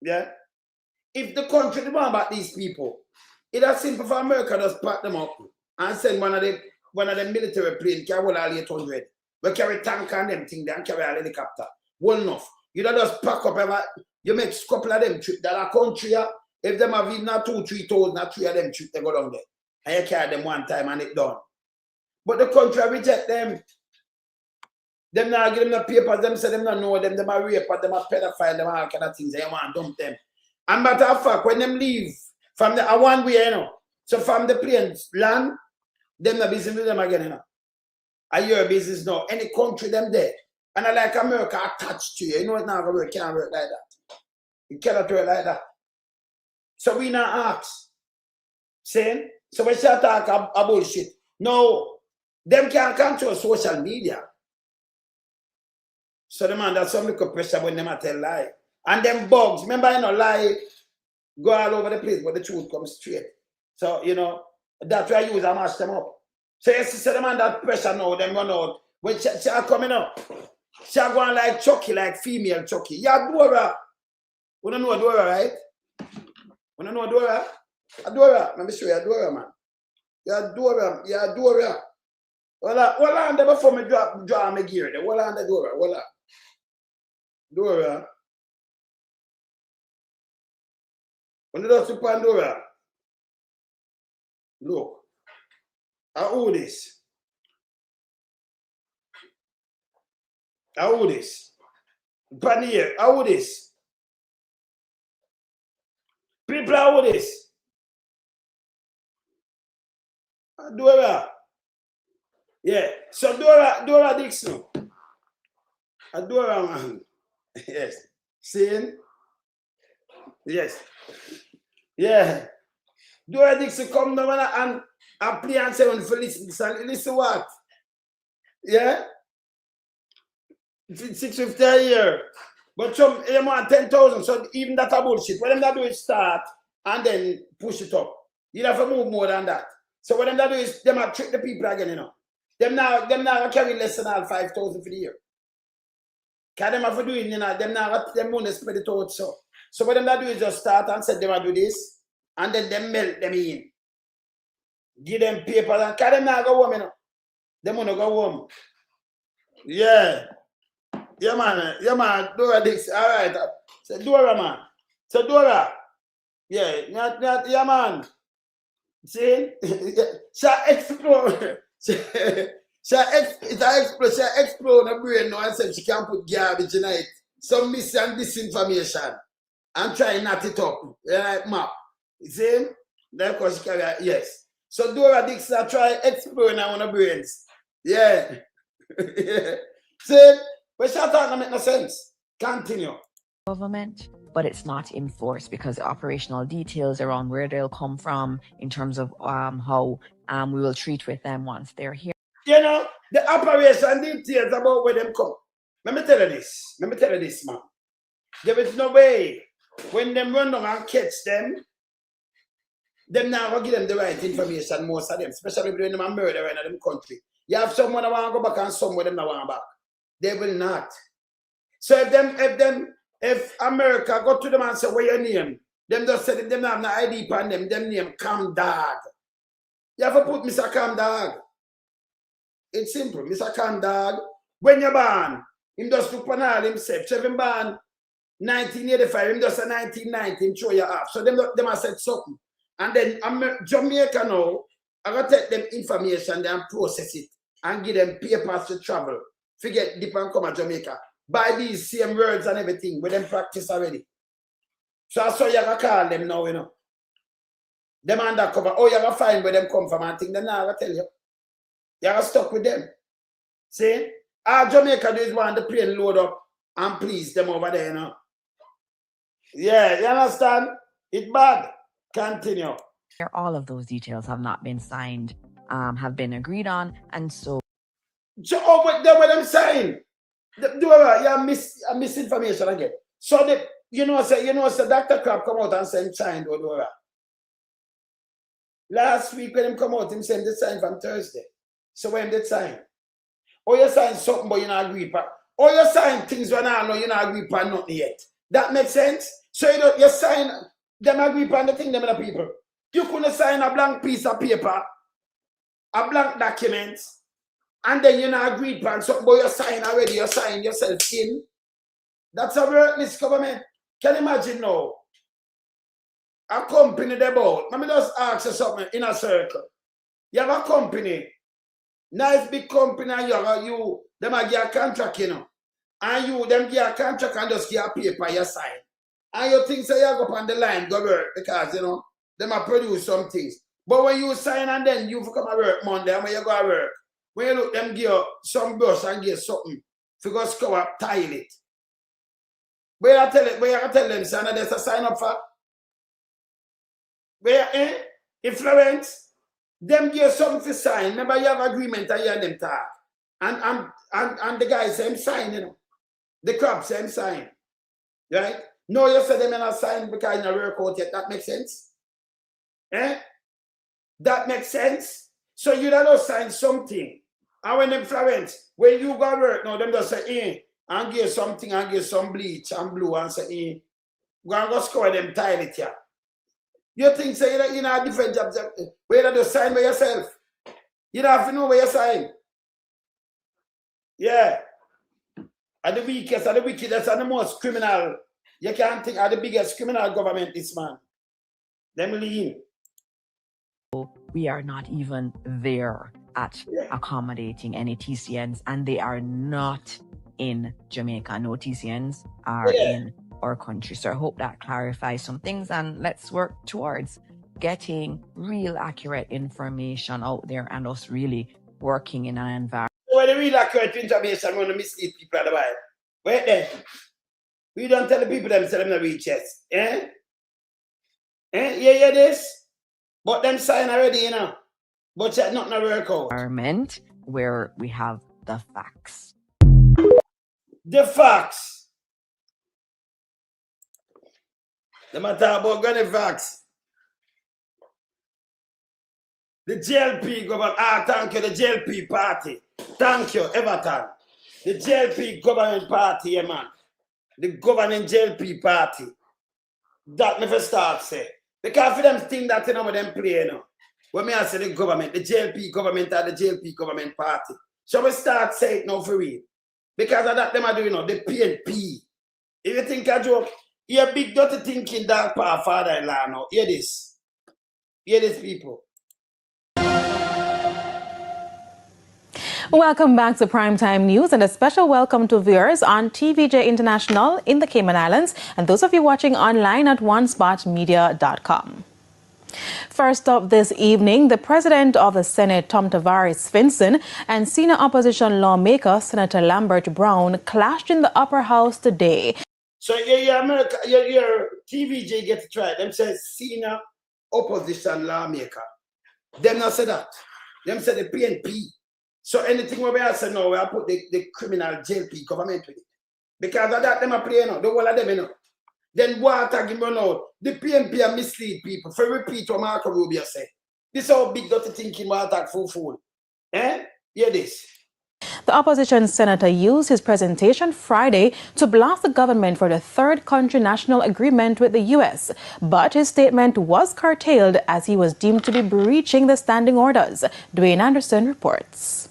Yeah. If the country don't want about these people, it's simple for America just pack them up and send one of them military planes carry all 800. We carry tank and them thing there and carry a helicopter. Well enough. You don't just pack up you make a couple of them trips. That a country, if them have even not 2,000-3,000, not 3 of them trips, they go down there. And you carry them one time and it's done. But the country reject them. Them not give them the papers, them say them not know them are rape, them are pedophile, them are all kind of things. They want to dump them. And matter of fact, when them leave from the one way, you know, so from the planes land, them not business with them again, you know. And your business now. Any country them there. And I like America attached to you. You know it's not going to work. It can't work like that. It cannot work like that. So we not ask. Saying? So when she talk a bullshit. No, them can't control social media. So the man, that's some little pressure when them tell lie. And them bugs, remember, you know, lie go all over the place, but the truth comes straight. So, you know, that's why I use and mash them up. So you see the man that pressure now, them run out. When she are coming up, she are going like Chucky, like female Chucky. Yeah, Dora. We don't know Dora, right? We don't know Dora. Dora, let me show you Dora, man. Yeah, Dora. Well, on there before me draw my gear there. Well, on the Dora, well, Dora. When you do Pandora, look. How this? How this? Panier, how this? People, how this? Dora. Yeah. So Dora Dixon. Dora, man. Yes. Seeing? Yes. Yeah. Dora Dixon come down and play and say for listen. Listen what? Yeah? 650 a year. But some them want 10,000. So even that a bullshit. What them that do is start and then push it up. You have to move more than that. So what them that do is them are trick the people again, you know. Them now carry less than all 5,000 for the year. Cause them have to do it, you know, them want to spread it out so. So what them that do is just start and say them will do this and then them melt them in. Give them papers and cause them now go home, you know. Them wanna go home. Yeah. Yeah, man, Dora Dixon. All right. So Dora, man. So Dora. Yeah, yeah, man. See? She explode. She explode the brain now and said she can't put garbage in it. Some mis and disinformation. I'm trying not it up. Like map. See? That's because she carry, yes. So Dora Dixon try explode now on the brains. Yeah. Yeah. See? But shut up, that make no sense. Continue. Government, but it's not enforced because the operational details around where they'll come from in terms of how we will treat with them once they're here. You know, the operation details about where them come. Let me tell you this. Let me tell you this, man. There is no way when them run down and catch them now will give them the right information, most of them, especially when them are murder in them country. You have someone that want to go back and someone them that want back. They will not. So if America go to them and say, what your name? Them just say them have no ID on them name Cam Dog. You have to put Mr. Cam Dog. It's simple. Mr. Cam Dog, when you're born, him just look on all himself. So if him born 1985, him just a 1990, him show you off. So them have said something. And then Jamaica now, I gotta take them information and process it and give them papers to travel. Forget dip and come to Jamaica. Buy these same words and everything with them practice already. So I saw you gonna call them now, you know. Them undercover. Oh, you gonna find where them come from and think them now I tell you. You gonna stuck with them. See? Jamaica just want the plane load up and please them over there, you know. Yeah, you understand? It's bad. Continue. All of those details have not been signed, have been agreed on, and so. So, what them saying? You misinformation again. So you know, Dr. Crab come out and say him signed Dora. Last week when him come out, him saying they signed from Thursday. So when they sign? Or you sign something but you not agree upon. Or you sign things when I know you not agree upon nothing yet. That makes sense? So you sign them agree upon the thing them the people. You couldn't sign a blank piece of paper, a blank document. And then you not agreed upon something, but you sign already, you sign yourself in. That's a worthless government. Can you imagine now? A company they bought. Let me just ask you something in a circle. You have a company, nice big company, and you them a give a contract, you know. And you them give a contract and just give a paper you sign. And you think say you go up on the line, go work, because you know, them a produce some things. But when you sign and then you come to work Monday, and when you go to work, when you look them give some brush and give something to go scour tile it. Where you tell them, son, there's a sign up for? Where influence? Them give something to sign. Remember you have agreement and you and them talk. And the guy say him sign, you know. The crop say him sign. Right? No, you say them in a sign because you don't work out yet. That makes sense? That makes sense? So you don't sign something. And when them Florence, when you go work, now them just say, and give something and give some bleach and blue and say, go and go score them tile it here. You think say you know a different job, where you just sign by yourself. You don't have to know where you sign. Yeah. And the weakest and the wickedest and the most criminal. You can't think of the biggest criminal government this man. Them lean. We are not even there at accommodating any TCNs, and they are not in Jamaica. No TCNs are in our country. So I hope that clarifies some things, and let's work towards getting real accurate information out there and us really working in an environment. When the real accurate information want to mislead people at the Bible. Wait there. We don't tell the people themselves not reach chest. Eh? Eh? You hear this? But them sign already, you know. But yet not work out. Environment where we have the facts. The facts. They might talk about gun facts. The JLP government, thank you, the JLP party. Thank you, Everton. The JLP government party, yeah, man. The governing JLP party. That never start say. Because for them think that you know what them play, you know. When me I say the government, the JLP government or the JLP government party. So we start say it now for real. Because of that them are doing, you know, the PNP. If you think a joke, you're big dirty thinking that part father-in-law now. Hear this. Hear this, people. Welcome back to Primetime News, and a special welcome to viewers on TVJ International in the Cayman Islands and those of you watching online at onespotmedia.com. First up this evening, the President of the Senate, Tom Tavares Finson, and senior opposition lawmaker, Senator Lambert Brown, clashed in the upper house today. So your TVJ get to try. Them say senior opposition lawmaker. Them not say that. Them say the PNP. So anything where we are saying now, we have put the criminal JLP government with it. Because of that, them are playing out. The whole of them, you know. Then water give run out. The PNP are mislead people. For repeat what Marco Rubio said. This is how big dirty thinking water full fool. Eh? Hear this. The opposition senator used his presentation Friday to blast the government for the third country national agreement with the U.S., but his statement was curtailed as he was deemed to be breaching the standing orders. Dwayne Anderson reports.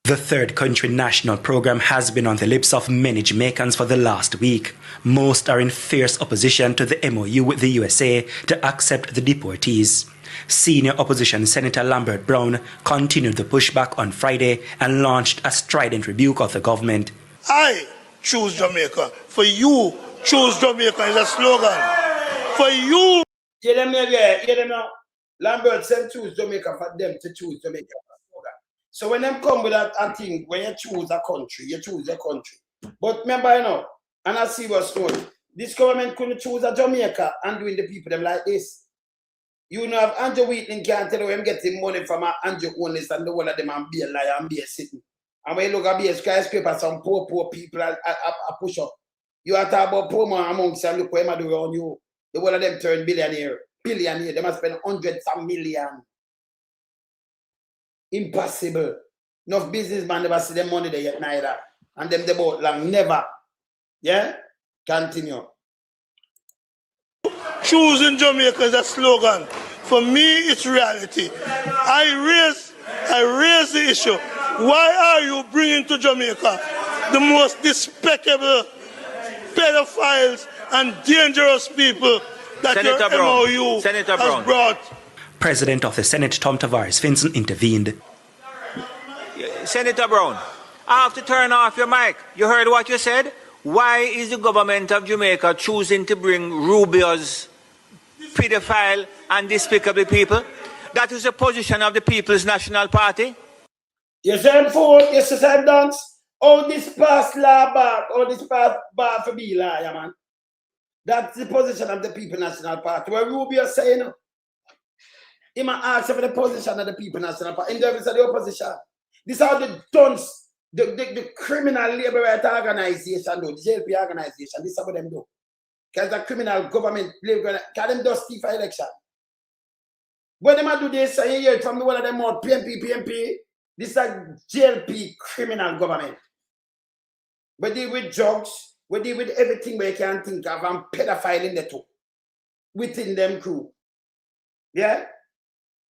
The third country national program has been on the lips of many Jamaicans for the last week. Most are in fierce opposition to the MOU with the USA to accept the deportees. Senior opposition Senator Lambert Brown continued the pushback on Friday and launched a strident rebuke of the government. I choose Jamaica. For you, choose Jamaica is a slogan. For you. Hear them now. Lambert said choose Jamaica for them to choose Jamaica. So when them come with that thing, when you choose a country, you choose a country. But remember, you know, and I see what's going. This government couldn't choose a Jamaica and doing the people them like this. You know, if Andrew Wheaton can't tell you him getting money from Andrew Owners and the whole of them and be a liar and be a sitting. And when you look at be a skyscraper, some poor people are push up. You are talking about poor man amongst them, look what do around you. The whole of them turn billionaire. They must spend hundreds of millions. Impossible. Enough businessman never see them money there yet neither. And them they both long never. Yeah? Continue. Choosing Jamaica is a slogan. For me, it's reality. I raise the issue. Why are you bringing to Jamaica the most despicable pedophiles and dangerous people that Senator your MOU has brought? President of the Senate, Tom Tavares Finson, intervened. Senator Brown, I have to turn off your mic. You heard what you said? Why is the government of Jamaica choosing to bring Rubio's pedophile and despicable people? That is the position of the People's National Party. Yes, I'm for. Yes, I'm dance. Oh, this past law bar. Oh, this past bar for me, liar, man. That's the position of the People's National Party. Where Rubio saying, he might ask for the position of the People's National Party. In the opposition. This are the dunce, the criminal labor right organization, the JLP organization. This is what them do. Because the criminal government, can them dusty for election. When them do this, I hear it from the one of them out, PNP. This is a JLP criminal government. We deal with drugs, we deal with everything we can think of, and pedophile in the two. Within them crew. Yeah?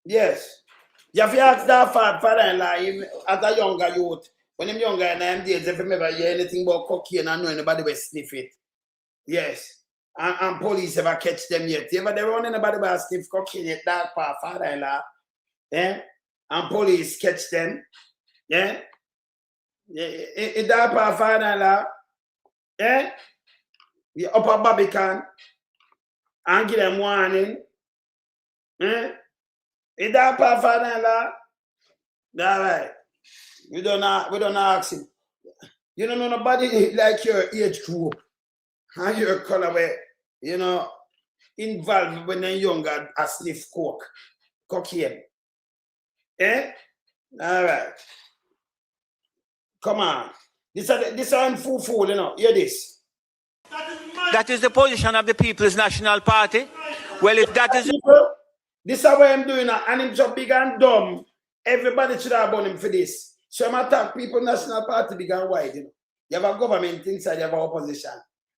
Yes. You have to ask that father-in-law as a younger youth, when I'm younger in them days, if you ever hear anything about cocaine and know anybody will sniff it. Yes. And police ever catch them yet. If they run anybody will sniff cocaine yet, that father-in-law. Yeah? And police catch them. Yeah? It DAPA final, eh? The upper Barbican and give them warning. Eh? It DAPA final, all right. We don't ask him. You don't know nobody like your age group and your color, you know, involved when they're younger a sniff coke, cocaine. Eh? All right. Come on. This is fool, you know. Hear this. That is the position of the People's National Party. Well, if that is... This is what I'm doing now. And him so big and dumb. Everybody should have done him for this. So I'm attack People's National Party big and wide, you know. You have a government inside, you have an opposition.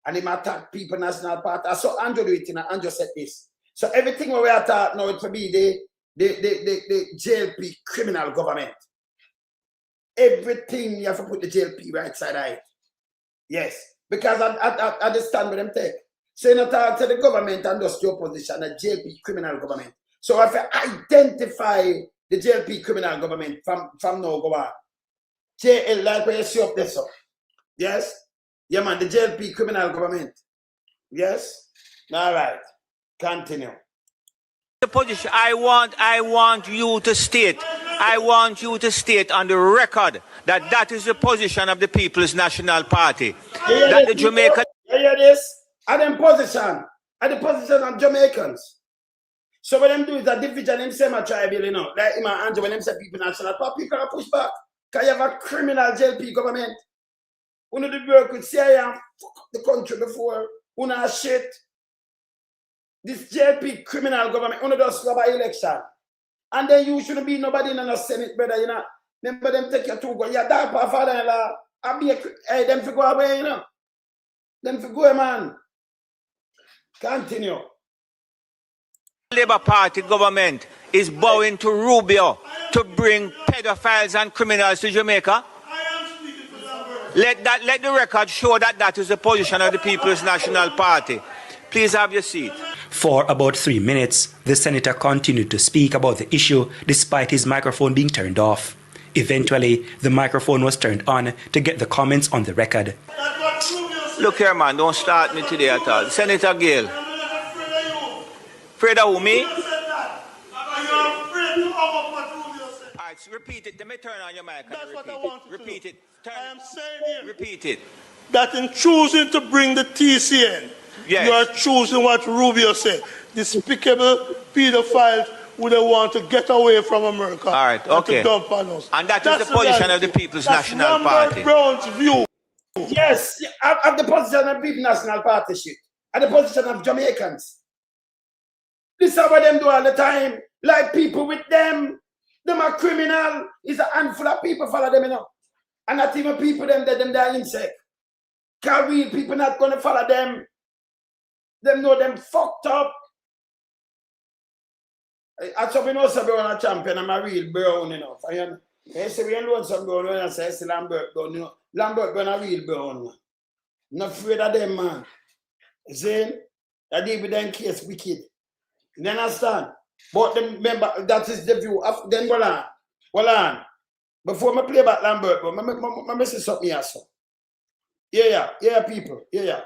And him attack People's National Party. So Andrew do it, you know. Andrew said this. So everything we attack now, it will be the JLP criminal government. Everything you have to put the JLP right side of it. Yes. Because I understand what them take. So you know, talk to the government and just the opposition, the JLP criminal government. So if I identify the JLP criminal government from now go on. JL, like where you see up there, so. Yes? Yeah, man, the JLP criminal government. Yes? All right. Continue. The position I want you to state. I want you to state on the record that that is the position of the People's National Party. That the Jamaica... You hear this? At them position. At the position of Jamaicans. So what them do is a division them same a tribal, you know. Like him and Andrew, when them say People National Party, people can push back. Because you have a criminal JLP government. One of the work with SYAS fuck up the country before. One of shit. This JLP criminal government, one of those rubber election. And then you shouldn't be nobody in the Senate, brother, you know. Remember them take your two go. Yeah, that part father-in-law. Hey, them to go away, you know. Them to go, man. Continue. Labour Party government is bowing to Rubio to bring pedophiles and criminals to Jamaica. Let the record show that that is the position of the People's National Party. Please have your seat. For about 3 minutes, the senator continued to speak about the issue despite his microphone being turned off. Eventually, the microphone was turned on to get the comments on the record. Look here, man, don't start me today at all. Senator Gale. Afraid of who, me? Alright, so repeat it. Let me turn on your mic. That's what I want to repeat do. It. I am saying here. Repeat it. That in choosing to bring the TCN, yes, you are choosing what Rubio said. Despicable pedophiles would want to get away from America. All right, okay. To dump on us. And that is the position of the People's National Party. Brown's view. Yes, at the position of People's National Party shit. At the position of Jamaicans. This is what them do all the time. Like people with them. Them are criminal. It's a handful of people follow them, you know. And not even people them are insect. Because real people not going to follow them. Them know them fucked up. I saw me know some brown a champion. I'm a real brown, you know. I say we alone some brown. I say it's Lambert brown, you know. Lambert brown a real brown. Not afraid of them, man. See? I deal with them case wicked. You understand? But remember, that is the view. Then go on. Hold on. Before I play back Lambert, I say something here, so. Yeah, people. Yeah.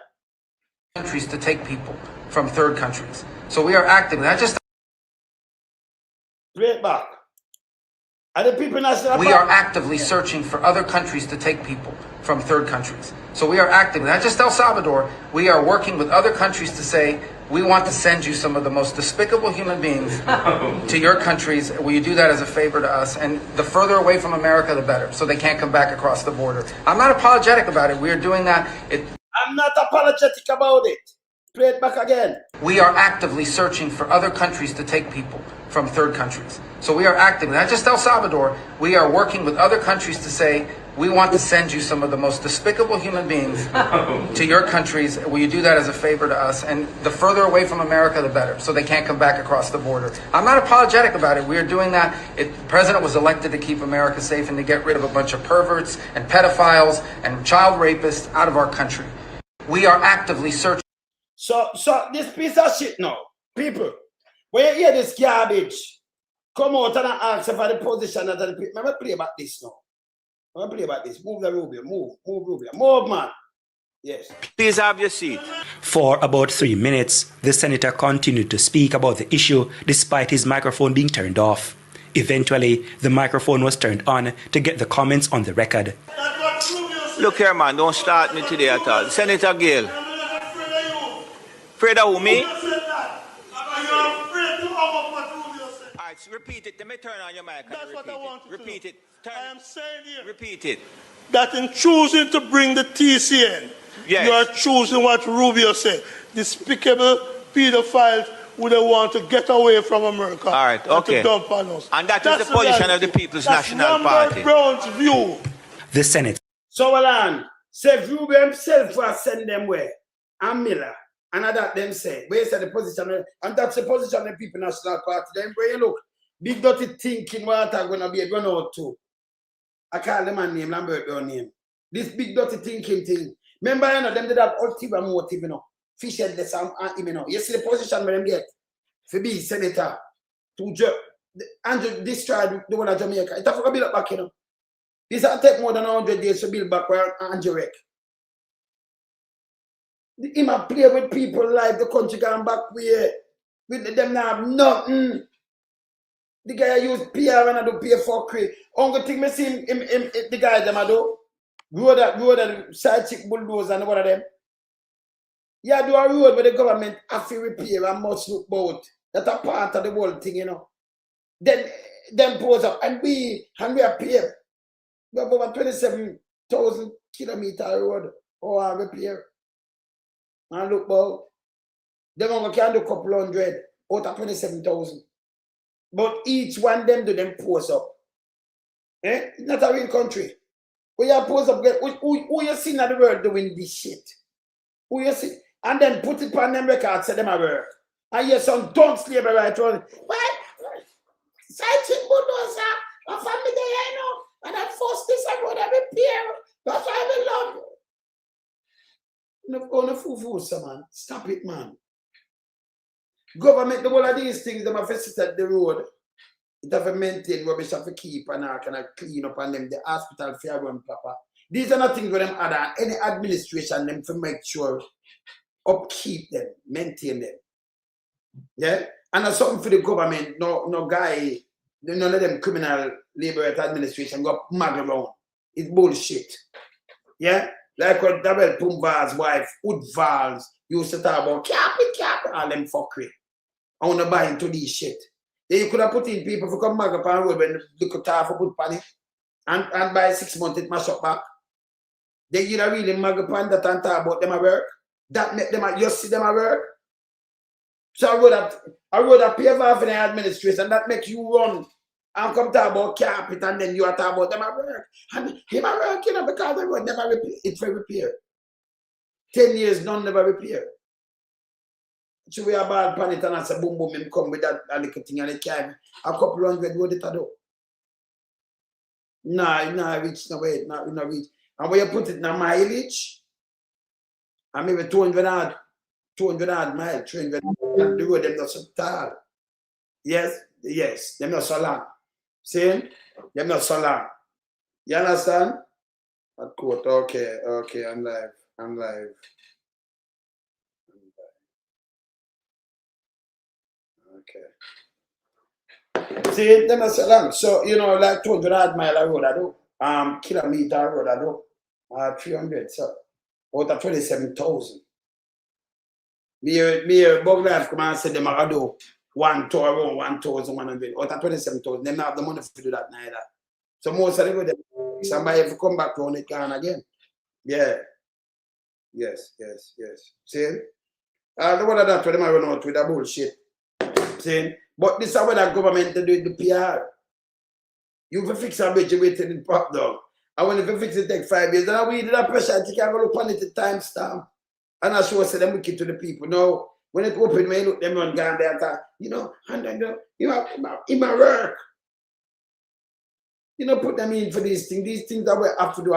Countries to take people from third countries. So we are actively, not just... Play it back. Are the people national we are actively searching for other countries to take people from third countries. So we are actively, not just El Salvador, we are working with other countries to say, we want to send you some of the most despicable human beings to your countries. Will you do that as a favor to us? And the further away from America, the better, so they can't come back across the border. I'm not apologetic about it. We are doing that. I'm not apologetic about it. Play it back again. We are actively searching for other countries to take people from third countries. So we are actively, not just El Salvador, we are working with other countries to say, we want to send you some of the most despicable human beings to your countries. Will you do that as a favor to us? And the further away from America, the better, so they can't come back across the border. I'm not apologetic about it. We are doing that. The president was elected to keep America safe and to get rid of a bunch of perverts and pedophiles and child rapists out of our country. We are actively searching. So this piece of shit now, people, when you hear this garbage, come out and ask for the position of the people. Let me play about this now. I'm gonna play about this. Move the Rubio. Move Rubio. Move, man. Yes. Please have your seat. For about 3 minutes, the senator continued to speak about the issue despite his microphone being turned off. Eventually, the microphone was turned on to get the comments on the record. Look here, man, don't start me today at all. Senator Gale. Afraid of who, me? Alright, so repeat it. Let me turn on your mic. That's what I want to repeat it. I am saying here Repeat it. that in choosing to bring the TCN, yes, you are choosing what Rubio said. Despicable pedophiles would want to get away from America. All right, okay. And to dump on us. And that's the position of the People's National Party. Brown's view. The Senate. So, Alan, say Rubio himself was send them where? And Miller. And that them say. Where is the position? And that's the position of the People's National Party. Then where you look, big dirty thinking what are going to be a run out too. I call the man name, Lambert your name. This big dirty thinking thing. Remember, you know, them did that ulterior motive, you know. Fish headless and you know. You see the position where them get to be senator to destroy the whole of Jamaica. It have to build up back, you know. This will take more than 100 days to build back where Andrew wreck. He might play with people like the country going back where with them now have nothing. The guy use PR and I do pay for credit. Only thing I see him, the guy them I do. Road that side chick bulldozer and one of them. Yeah, do a road where the government have to repair and must look about. That's a part of the whole thing, you know. Then pose up and we are paid. We have over 27,000 kilometer road or repair. And look about. Them only can do a couple hundred out of 27,000. But each one them do them pose up. Eh? Not a real country. Where you pose up, who you see in the world doing this shit? Who you see? And then put it on them records, say them a work. And you some dumb slave right on. Well, side chick bulldozer, my family there, you know, and I force this and what I repair. That's why I love you. No, on the fool, man. Stop it, man. Government, the whole of these things, they have to sit at the road. It have to maintain rubbish, have to keep and kind of clean up on them. The hospital, fair run proper. These are not things where them add any administration them to make sure upkeep them, maintain them. Yeah? And that's something for the government, no guy, none of them criminal labor administration go mad around. It's bullshit. Yeah? Like what Dabel Pumba's wife, Woodval's, used to talk about cap it, all them fuckery. I want to buy into these shit. Then you could have put in people who come back up on road when they could have for good panic. And by 6 months it mash up back. Then you don't really mag upon that and talk about them at work. That make them you see them at work. So I wrote a paper for the administration that makes you run and come talk about carpet and then you are talking about them at work. And him at work, you know, because the road never repair. It's for repair. 10 years, none never repair. So we are bad pan it and I say boom boom him come with that little thing and it came. A couple hundred road it do. Nah, reach no way, not reach. And when you put it in a mileage, and maybe 200 miles, 300 and the road them not so tall. Yes, them not so long. See? Them not so long. You understand? That quote, okay, I'm live. Okay. See, them not so long. So, you know, like 200 mile a road I do. Kilometer road I do. 300, so out of 27,000. Me bug life come and say them are do 1 tour around 1,100 out of 27,000. Them not have the money to do that neither. So most of them somebody have to come back around it can again. Yeah. Yes. See? The one of that for them I run out with the bullshit. See? But this is what the government to do the PR. You can fix a bridge waiting in pop down. And when you fix it take 5 years, then we did that pressure, you can go look on it at timestamp. And I show them wicked to the people. No, when it open, when you look them on down there, you know, and then you know, in my work. You know, put them in for these things. These things that we have to do.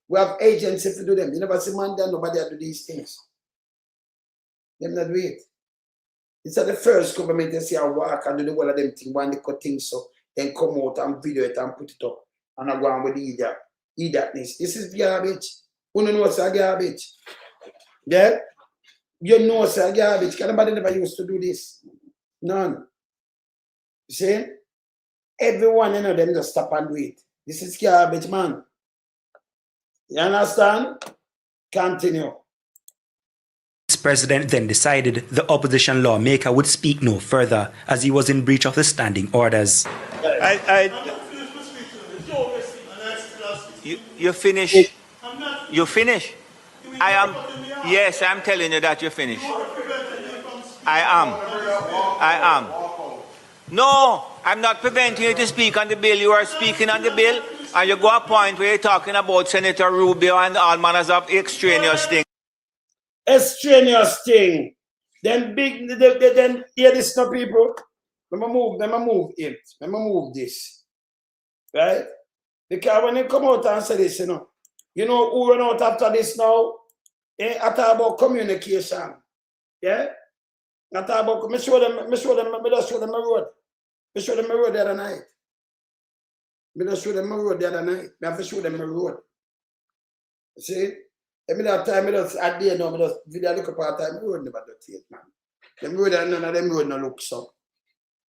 We have agency to do them. You never see man there, nobody do these things. Them not do it. It's the first government to see I walk and do the whole of them thing, one they cut things so, then come out and video it and put it up. And I go on with the idiot. idiotness. This is garbage. You know what's a garbage? Yeah? You know what's a garbage. Nobody never used to do this. None. You see? Everyone, you know, them just stop and do it. This is garbage, man. You understand? Continue. The president then decided the opposition lawmaker would speak no further as he was in breach of the standing orders. You finish? You finish? I am. Yes, I'm telling you that you finish. I am. No, I'm not preventing you to speak on the bill. You are speaking on the bill, and you go a point where you're talking about Senator Rubio and all manners of extraneous things. Extraneous thing. Then then hear this now, people. Let me move it. Let me move this. Right? Because when you come out and say this, you know who run out after this now? I talk about communication. Yeah? I talk about, me show them my road. Me show them my road the other night. Me just show them my road the other night. Me have to show them my road. See? Every time I just at the end now, I just video look up at time, my road never do it, man. Them road, none of them road no look so.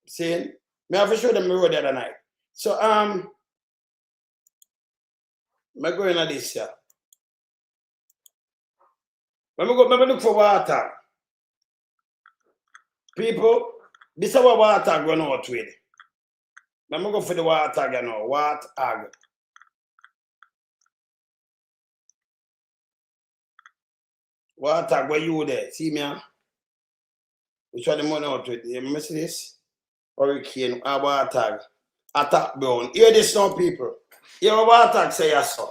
See? Me have to show them my road the other night. So I'm going at this here. Let me look for water. People, this is what water going out with. Let me go for the water, you know. Water. Water, where you there? See me? Which one the money out with? You miss this? Hurricane, water. Attack brown. Hear this now, people. Hear what water say yes, sir.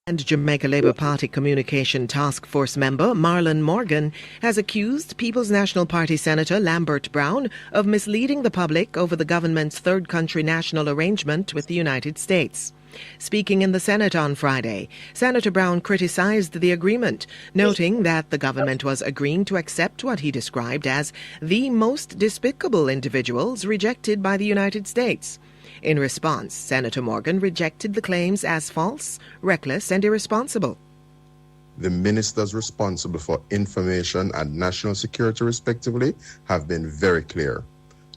And Jamaica Labour Party Communication Task Force member Marlon Morgan has accused People's National Party Senator Lambert Brown of misleading the public over the government's third country national arrangement with the United States. Speaking in the Senate on Friday, Senator Brown criticized the agreement, noting that the government was agreeing to accept what he described as the most despicable individuals rejected by the United States. In response, Senator Morgan rejected the claims as false, reckless, and irresponsible. The ministers responsible for information and national security, respectively, have been very clear.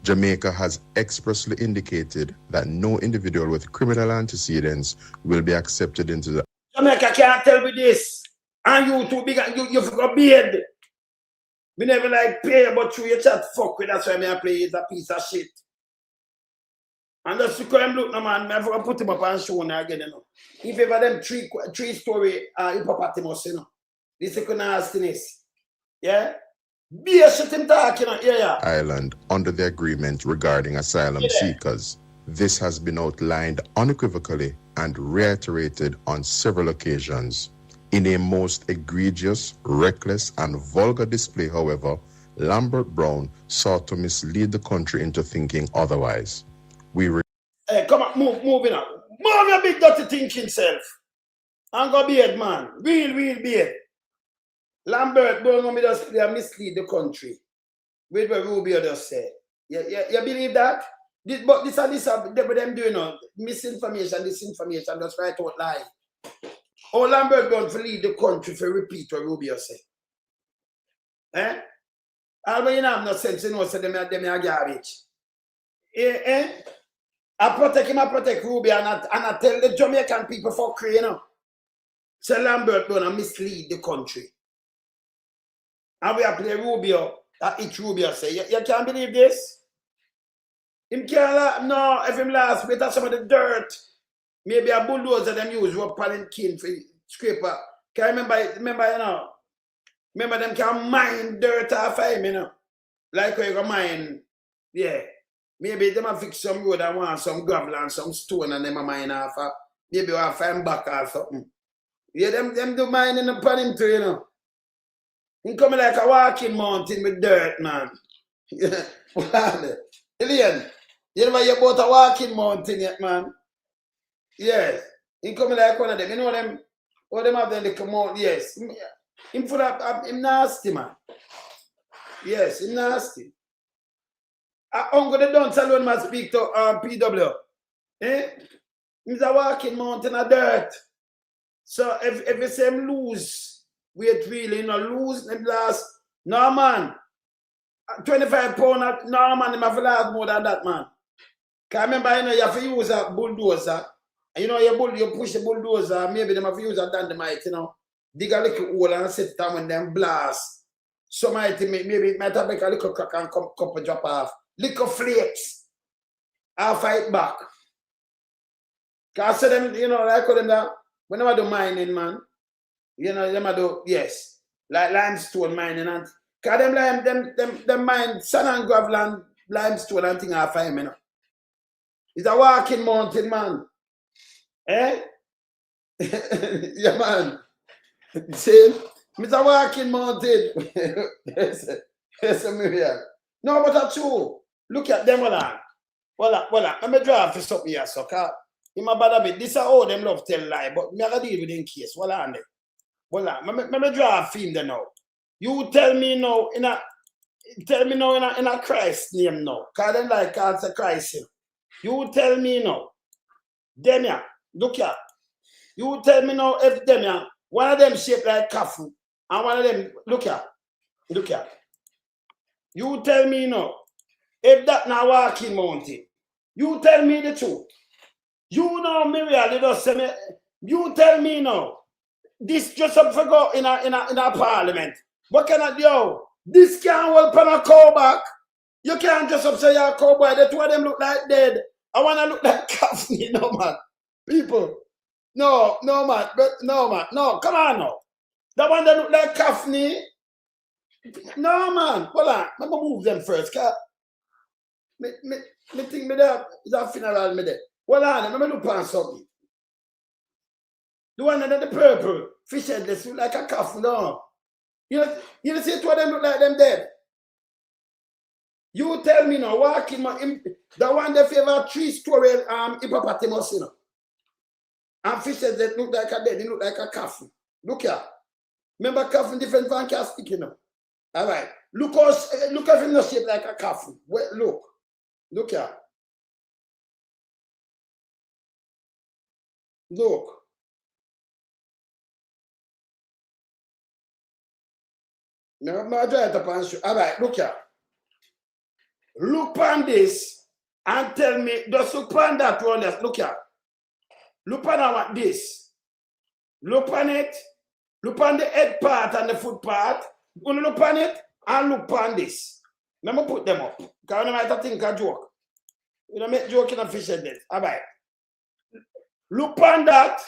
Jamaica has expressly indicated that no individual with criminal antecedents will be accepted into the... Jamaica can't tell me this. And you too big, you forgot beard. We never like pay, but through your chat fuck with, that's why me I play is a piece of shit. And that's the crime look, no man, I forgot put him up and show him again, you know. If ever them three-story hippopotamus, you know. This is nastiness. Yeah? Be a shit him talking, you know, yeah. Island under the agreement regarding asylum seekers. This has been outlined unequivocally and reiterated on several occasions. In a most egregious, reckless, and vulgar display, however, Lambert Brown sought to mislead the country into thinking otherwise. Hey, come on, move it up. Move your big dirty thinking self. And go beard, man. Real beard. Lambert Brown just mislead the country. With what Rubio just said. You believe that? But this what them doing now. Misinformation, disinformation, just right out lie. Oh, Lambert Brown to lead the country for repeat what Rubio said. Eh? Although you have no sense, you know, so them are garbage. I protect Rubio, and I tell the Jamaican people for free, you know. So Lambert Brown mislead the country. And we are playing Rubio, each Rubio say. You can't believe this? Him can't, no, if him last bit of some of the dirt, maybe a bulldozer them use what palanquin for scraper. Can you remember, you know? Remember them can mine dirt off him, you know? Like how you go mine, yeah. Maybe them a fix some road and want some gravel and some stone and them a mine off. Maybe we have find back or something. Yeah, them do mining upon him too, you know. He coming like a walking mountain with dirt, man. Yeah. Alien, you never hear about a walking mountain yet, man. Yes. He coming like one of them. You know them, all them have them they come out, yes. Him full of him nasty, man. Yes, him nasty. I'm going to dance alone, man, speak to PW. Eh? He's a walking mountain of dirt. So if you say him lose weight really, you know, lose in the last, no man. 25 pounds, no man, him have to last more than that, man. Because remember, you know, you have to use a bulldozer. And you know, you push a bulldozer, maybe they have to use a dynamite, you know. Dig a little hole and sit down when them blast. So maybe it might have make a little crack and couple drop off. Little flakes. I'll fight back. Because I said them, you know, like them that whenever do mining, man, you know, them do, yes, like limestone mining and because them mine sand and gravel and limestone and thing I find, you know. It's a walking mountain, man. Eh? Yeah, man. See? It's a walking mountain. Yes, Miriam. No, but that's true. Look at them, Voila. Let me draw for something here, so in my bad bit. This is how them love tell lie, but me I deal with in case. Voila. Let me draw a film there now. You tell me now in a Christ name now. Cause them like cause a Christ. You tell me now. Them ya, look ya. You tell me now if them ya, one of them shaped like coffee, and one of them, look ya. You tell me now, if that not walking mountain, you tell me the truth. You know me really just say me, you tell me now, this just up for go in a parliament. What can I do? This can't help on a cowback. You can't just up say you're a cowboy. The two of them look like dead. I want to look like coffee, no man. People. No, man. No, come on now. The one that look like coffee. No, man. Hold on. Let me move them first. Me think me there is a funeral me there. Hold on. Let me look on something. The one that the purple fish headless look like a coffee, no. You see two of them look like them dead. You tell me now, walking the one that favor 3-story hippopotamus, you know. And fishes that look like a dead, they look like a coffin. Look here. Remember coffin different from castic, you know. All right. Look at him not shaped like a coffin. Well, look here. Look. Now, I'm trying to show. All right, look here. Look on this and tell me, just look on that one. Look here. Look on this. Look on it. Look on the head part and the foot part. You're going to look on it and look on this. Let me put them up. Because I might think a joke. You don't make joke in a fish head. All right. Look on that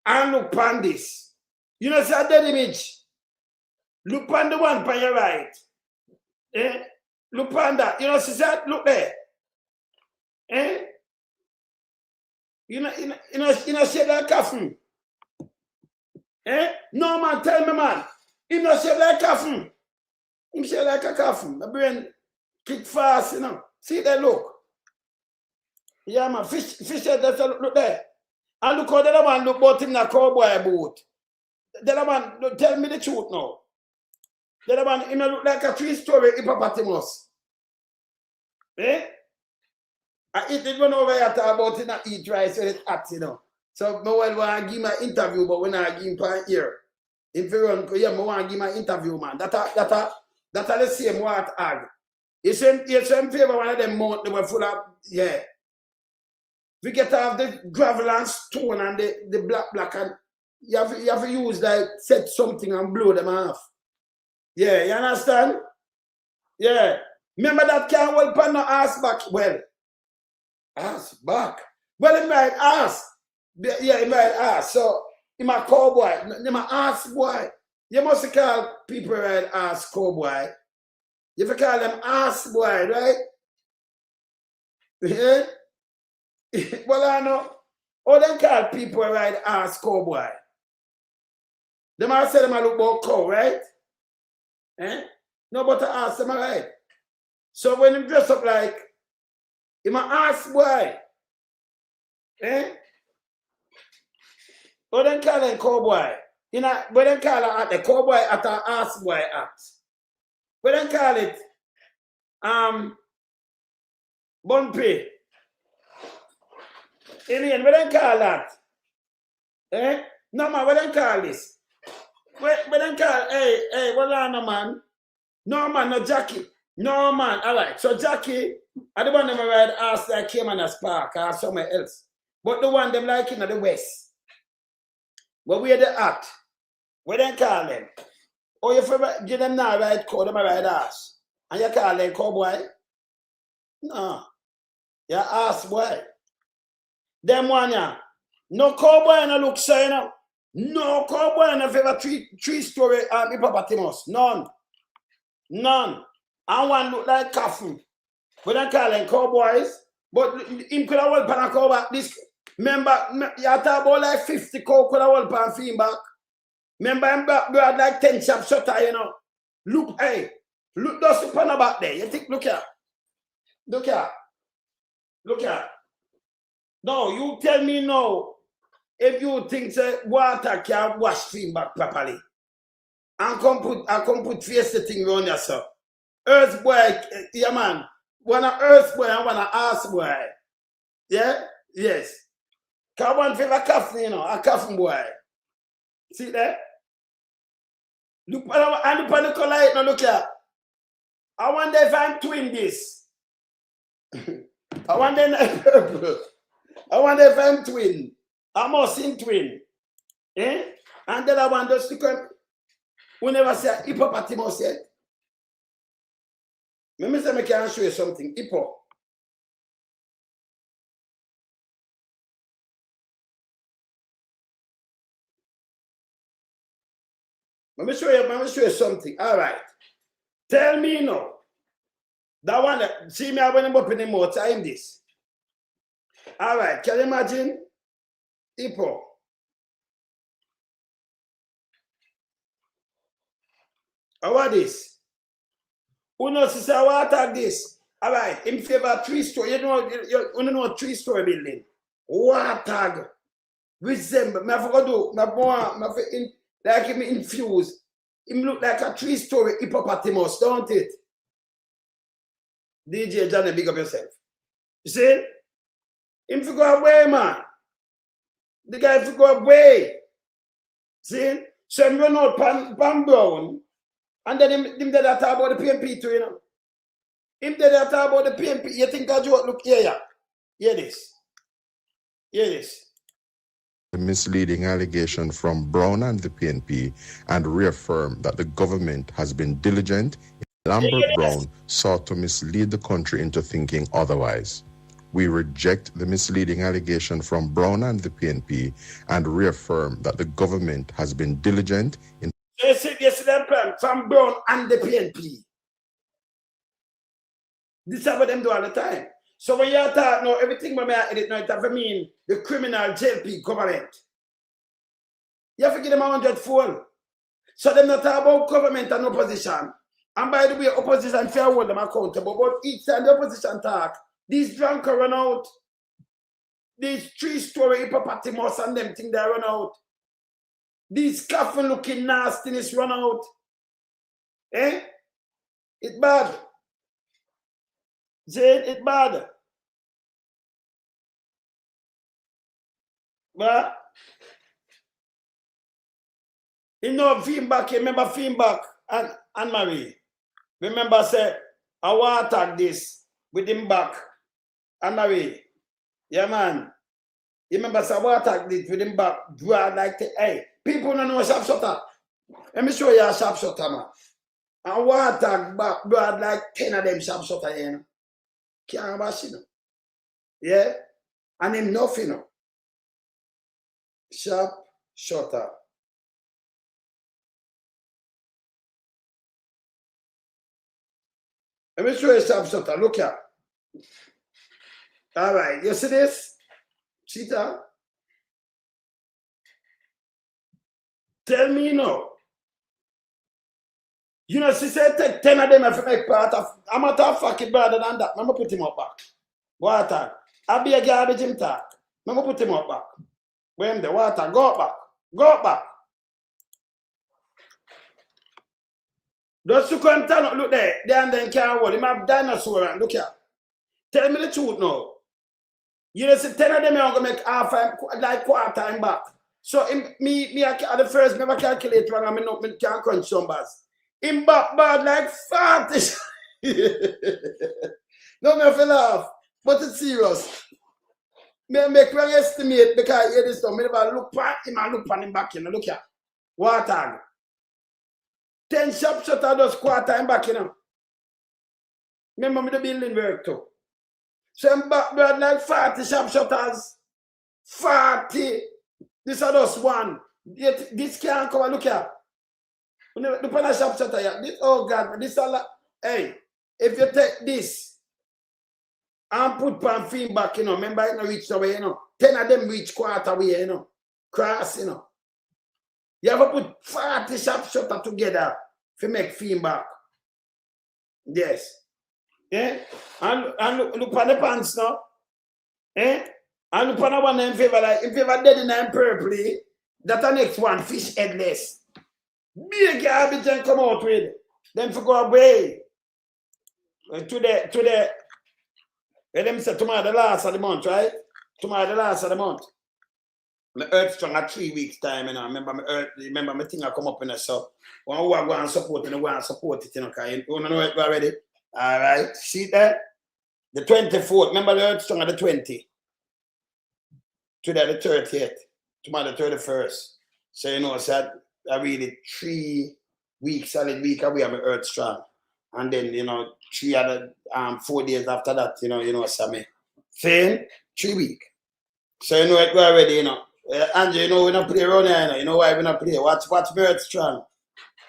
and look on this. You know, see a dead image. Look on the one on your right. Eh? Look on that. You know, see that? Look there. Eh? You know, shape like a coffin. Eh? No, man, tell me, man. He not shape like a coffin. He shape like a coffin. My brain kick fast, you know. See that look. Yeah, man. Fish head, look there. And look how the other one look about him in a cowboy boat. The other one, tell me the truth now. The other one, he look like a 3-story hippopotamus. Eh? I eat it one over here talk about it, eat rice when it's hot, you know. So I want to give my interview, but when I give him per ear. If you run, yeah, I want to give my interview, man. That's the same what ag. You same favor one of them mount, they were full of, yeah. We get off the gravel and stone and the black and you have to use like set something and blow them off. Yeah, you understand? Yeah. Remember that can't hold pan no ass back. Well, ass back. Well, he might ass. Yeah, he might ass. So, he's a cowboy. He's a ass boy. You must call people right ass cowboy. You have to call them ass boy, right? Yeah? Well, I know. How they call people right ass cowboy? They might say them a look about cow, right? Eh? No, but to ask them, right? So when you dress up like, you might ask boy, eh? But then call them cowboy. You know, but then call it the cowboy at an ass boy act. But then call it, bumpy. Alien, what they call that? Eh? No man, what they call this? What they call, hey, what on man? No man, no Jackie. No man, alright. So Jackie, I the one them ride ass that came on a spark or somewhere else. But the one them like in the west. But where they at? What they call them? Or if you give them now ride code, them ride ass. And you call them cowboy? No. You ass boy. Them one ya. No cowboy no look so, you know. No cowboy no favor three-story hippopotamus. None. None. And one look like coffin. But they call them cowboys. But him could have pan a cow back. This remember you talk about like 50 cow could have pan feet back. Remember him back had like 10 sharp shutter, you know. Look, hey, look those pan back there. You think look here. Look here. Look here. No, you tell me now if you think that water can wash feet back properly. And come put face the thing around yourself. Earth boy, yeah man. One a earth boy and one a ass boy. Yeah? Yes. Cause one favor coffin, you know, a coffin boy. See that? Look and the panic light now look here. I wonder if I'm twin this. I wonder if I'm twin. I must in twin. Eh? And then I want us to come. We never say hippopotamus yet. Let me say I can show you something. Hippo. Let me show you something. All right. Tell me now. That one, see me when I'm opening more time this. All right. Can you imagine? Hippo. How are this? Who knows to say how attack this? All right, in favor 3-story. You know 3-story building. What tag? Resemble. I forgot to do. Like him infused. Him look like a 3-story hippopotamus, don't it? DJ Johnny, big up yourself. You see? Him to go away, man. The guy to go away. See? So him run out Pan Brown. And then him did that talk about the PNP too, you know. Him did that talk about the PNP. You think I joke? Look, yeah. Hear this. Hear this. The misleading allegation from Brown and the PNP and reaffirm that the government has been diligent. Lambert Brown sought to mislead the country into thinking otherwise. We reject the misleading allegation from Brown and the PNP and reaffirm that the government has been diligent in You see that plan from Brown and the PNP. This is what them do all the time. So when you talk now, everything when I edit now, it have to mean the criminal JLP government. You have to give them 100-fold. So them not talk about government and opposition. And by the way, opposition fair hold them accountable. But each time the opposition talk, these drunks run out. These 3-story hippopotamus and them thing they run out. These coffin looking nastiness run out. Eh? It's bad. Say it's bad. But you know, feedback, remember feedback and Marie. Remember, say, I want to attack this with him back. And Marie. Yeah, man. You remember, say, I want to attack this with him back. Broad like the, hey, people don't know a sharpshooter. Let me show you a sharpshooter, man. I want to attack back, broad like 10 of them sharpshooter, you know. Can't wash it, yeah? And him nothing, you know. Sharpshooter. Let me show you sharpshooter. Look here. All right, you see this? Cheetah? Tell me now. You know, she said take 10 of them if you make part of. I'm not a fucking brother than that. I'm going to put him up back. Water. I'll be a garbage him talk. I'm going to put him up back. When the water, go back. Go back. Just to come turn, look there. There and then can't hold him. Have dinosaur and look here. Tell me the truth now. You know, see 10 of them are gonna make half like quarter time back. So me at the first never calculate wrong, I mean, can't crunch numbers. In back bad like 40. No, me have to laugh, but it's serious. Me make wrong estimate because here this stuff. Me never look at him and look at him back, you know. Look here. Water. 10 sharp shutter does quarter time back, you know. Remember me the building work too. So I'm back like 40 sharp shutters. 40. This is just one. This can't come and look here. Look at the sharp shutter here. This, oh God, this is a lot. Hey, if you take this and put pan feedback, you know, remember it not reach the way, you know. 10 of them reach quarter way, you know. Cross, you know. You have to put 40 sharp shutter together to make feedback. Yes. Yeah? And look at the pants now. Eh? And look at the one in favor, like, in favor dead in them purpley, that the next one, fish headless. Big garbage and come out with. Then for go away. To the let them say tomorrow the last of the month, right? Tomorrow the last of the month. My earth strong at 3 weeks time, you know. Remember my thing I come up in there, so when I go and support it, I go and support it, you know, because you know it already. Alright, see that? The 24th, remember the earth strong at the 20. Today the 30th, tomorrow the 31st. So you know, so I really 3 weeks, solid week away I'm earth strong. And then, you know, 4 days after that, you know, so me. Same 3 weeks. So you know it already, you know. Andrew, you know, we don't play around here, you know why we don't play. Watch earth strong.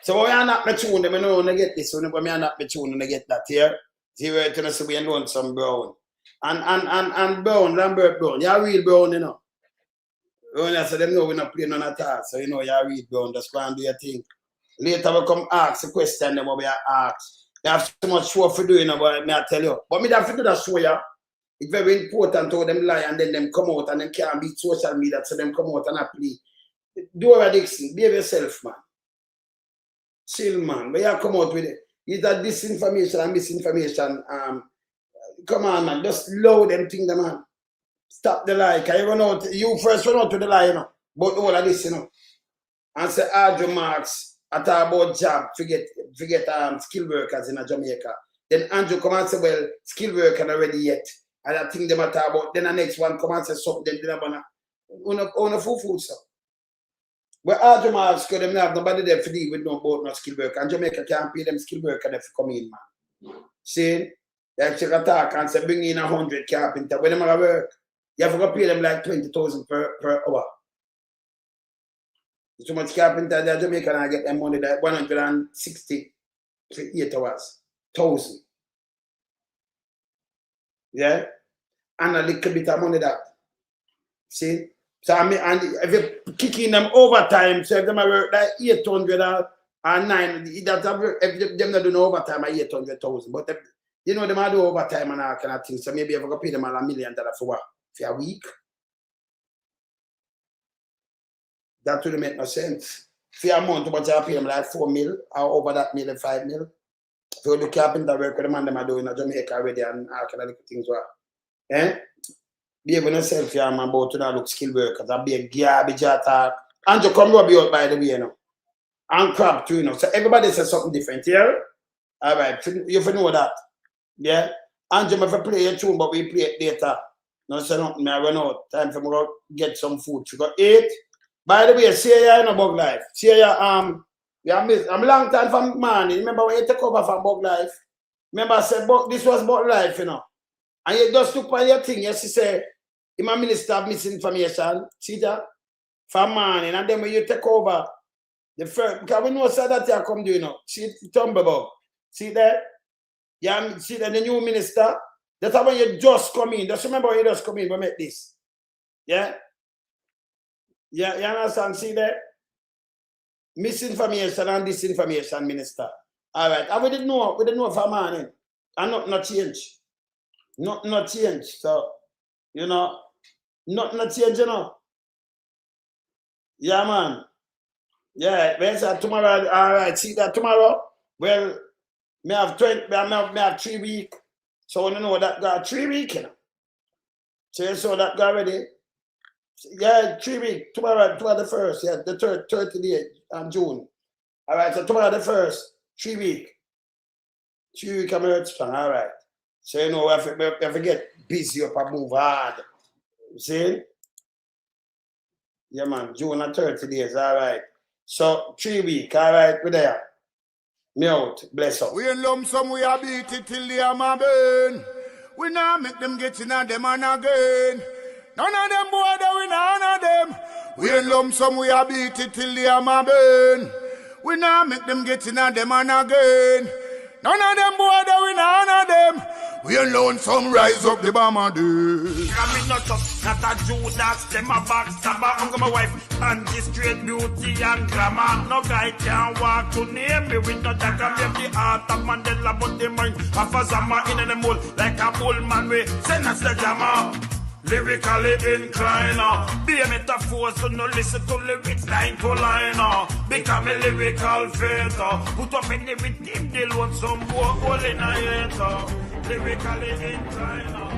So when I not my tune, them, I know when I get this, when I not my tune and I get that here. See where you see we alone some brown. And brown, Lambert brown. You're real brown, you know. When I say them know we not play none at all. So you know you're real brown, just go and do your thing. Later we come ask the question them what we are asked. You have so much show for doing, you know, but I tell you. But me have to do that show, yeah. It's very important to them lie and then them come out and them can't beat social media, so them come out and play. Dora Dixon, behave yourself, man. Chill, man. But you come out with it. It's that disinformation and misinformation. Come on, man. Just load them things, man. Stop the lie. Can you run out? You first run out to the lie, you know. But all of this, you know. And say Andrew Marks, I talk about job, forget skilled workers in Jamaica. Then Andrew come and say, well, skilled worker not ready yet. And I think they matter about. Then the next one come and say something. Then they're on a full stuff. But Andrew Marks, because them have nobody there for deal with no boat, no skilled worker. And Jamaica can't pay them skilled worker there for come in, man. See? They check a talk and say, bring in 100 carpenter. When they are work, you have to pay them like 20,000 per hour. So much carpenter there, Jamaica and I get them money that 160 for 8 hours. 1,000. Yeah? And a little bit of money that. See? So I mean, and if you kick in them overtime, so if them work like 800 or 9, that's if them not do no overtime at 800,000. But if, you know, them are do overtime and all kind of things. So maybe if I go pay them $1 million for what? For a week? That wouldn't make no sense. For a month, but you pay them like 4 mil or over that mil, 5 mil. So the carpenter work with the man them are doing in Jamaica already and all kind of things. Eh? Be able to self here, man, about to not look skilled workers. I'll be a garbage attack. And to come rub you out by the way, you know. And crap too, you know. So everybody says something different here. All right, you have know that. Yeah? And you have play your tune, but we play it later. No, say nothing, I run out. Time for me to get some food. You got 8. By the way, SYAS in a bug life. SYAS, I'm a long time from morning. Remember when you take over from bug life? Remember I said this was bug life, you know. And you just look at your thing, yes, you say, I'm a minister of misinformation, see that? From morning, and then when you take over, the first, because we know so that you come do, you know, see Tumblebug, see that? Yeah, see that the new minister, that's how when you just come in, just remember when you just come in, we make this. Yeah? Yeah, you understand, see that? Misinformation and disinformation minister. All right, and we didn't know for morning, and not change. Not change, so, you know, not change, you know. Yeah, man. Yeah, when say tomorrow, all right, see that tomorrow? Well, me have 3 weeks, so you know that got 3 weeks, you know. So you saw that guy already? Yeah, 3 weeks. Tomorrow the 1st. Yeah, the 30th day of June. All right, so tomorrow the 1st, 3 weeks. 3 weeks I'm hurt strong, all right. So you know, we have to get busy up and move hard. You see? Yeah, man, June and 30 days, all right. So 3 weeks, all right, we're there. Me out, bless up. We in lump sum, we a beat it till the hammer burn. We now make them get in a them and again. None of them boy, we none of them. We in lump sum, we a beat it till the hammer burn. We now make them get in a them and again. None of them boy, we none of them. We alone some rise up the bomber dude. I'm not a Judas, them a backstabber. I'm my wife, and this straight beauty and glamour. No guy can walk to near me with no dagger. Them the heart of Mandela, but the mind of a Zama in the mold. Like a bull man, we send us the jammer. Lyrically inclined, be a metaphor, so no listen to lyrics line to line. Become a lyrical fighter, put up in the rhythm, they want some more hole in a hater. Lyrically inclined.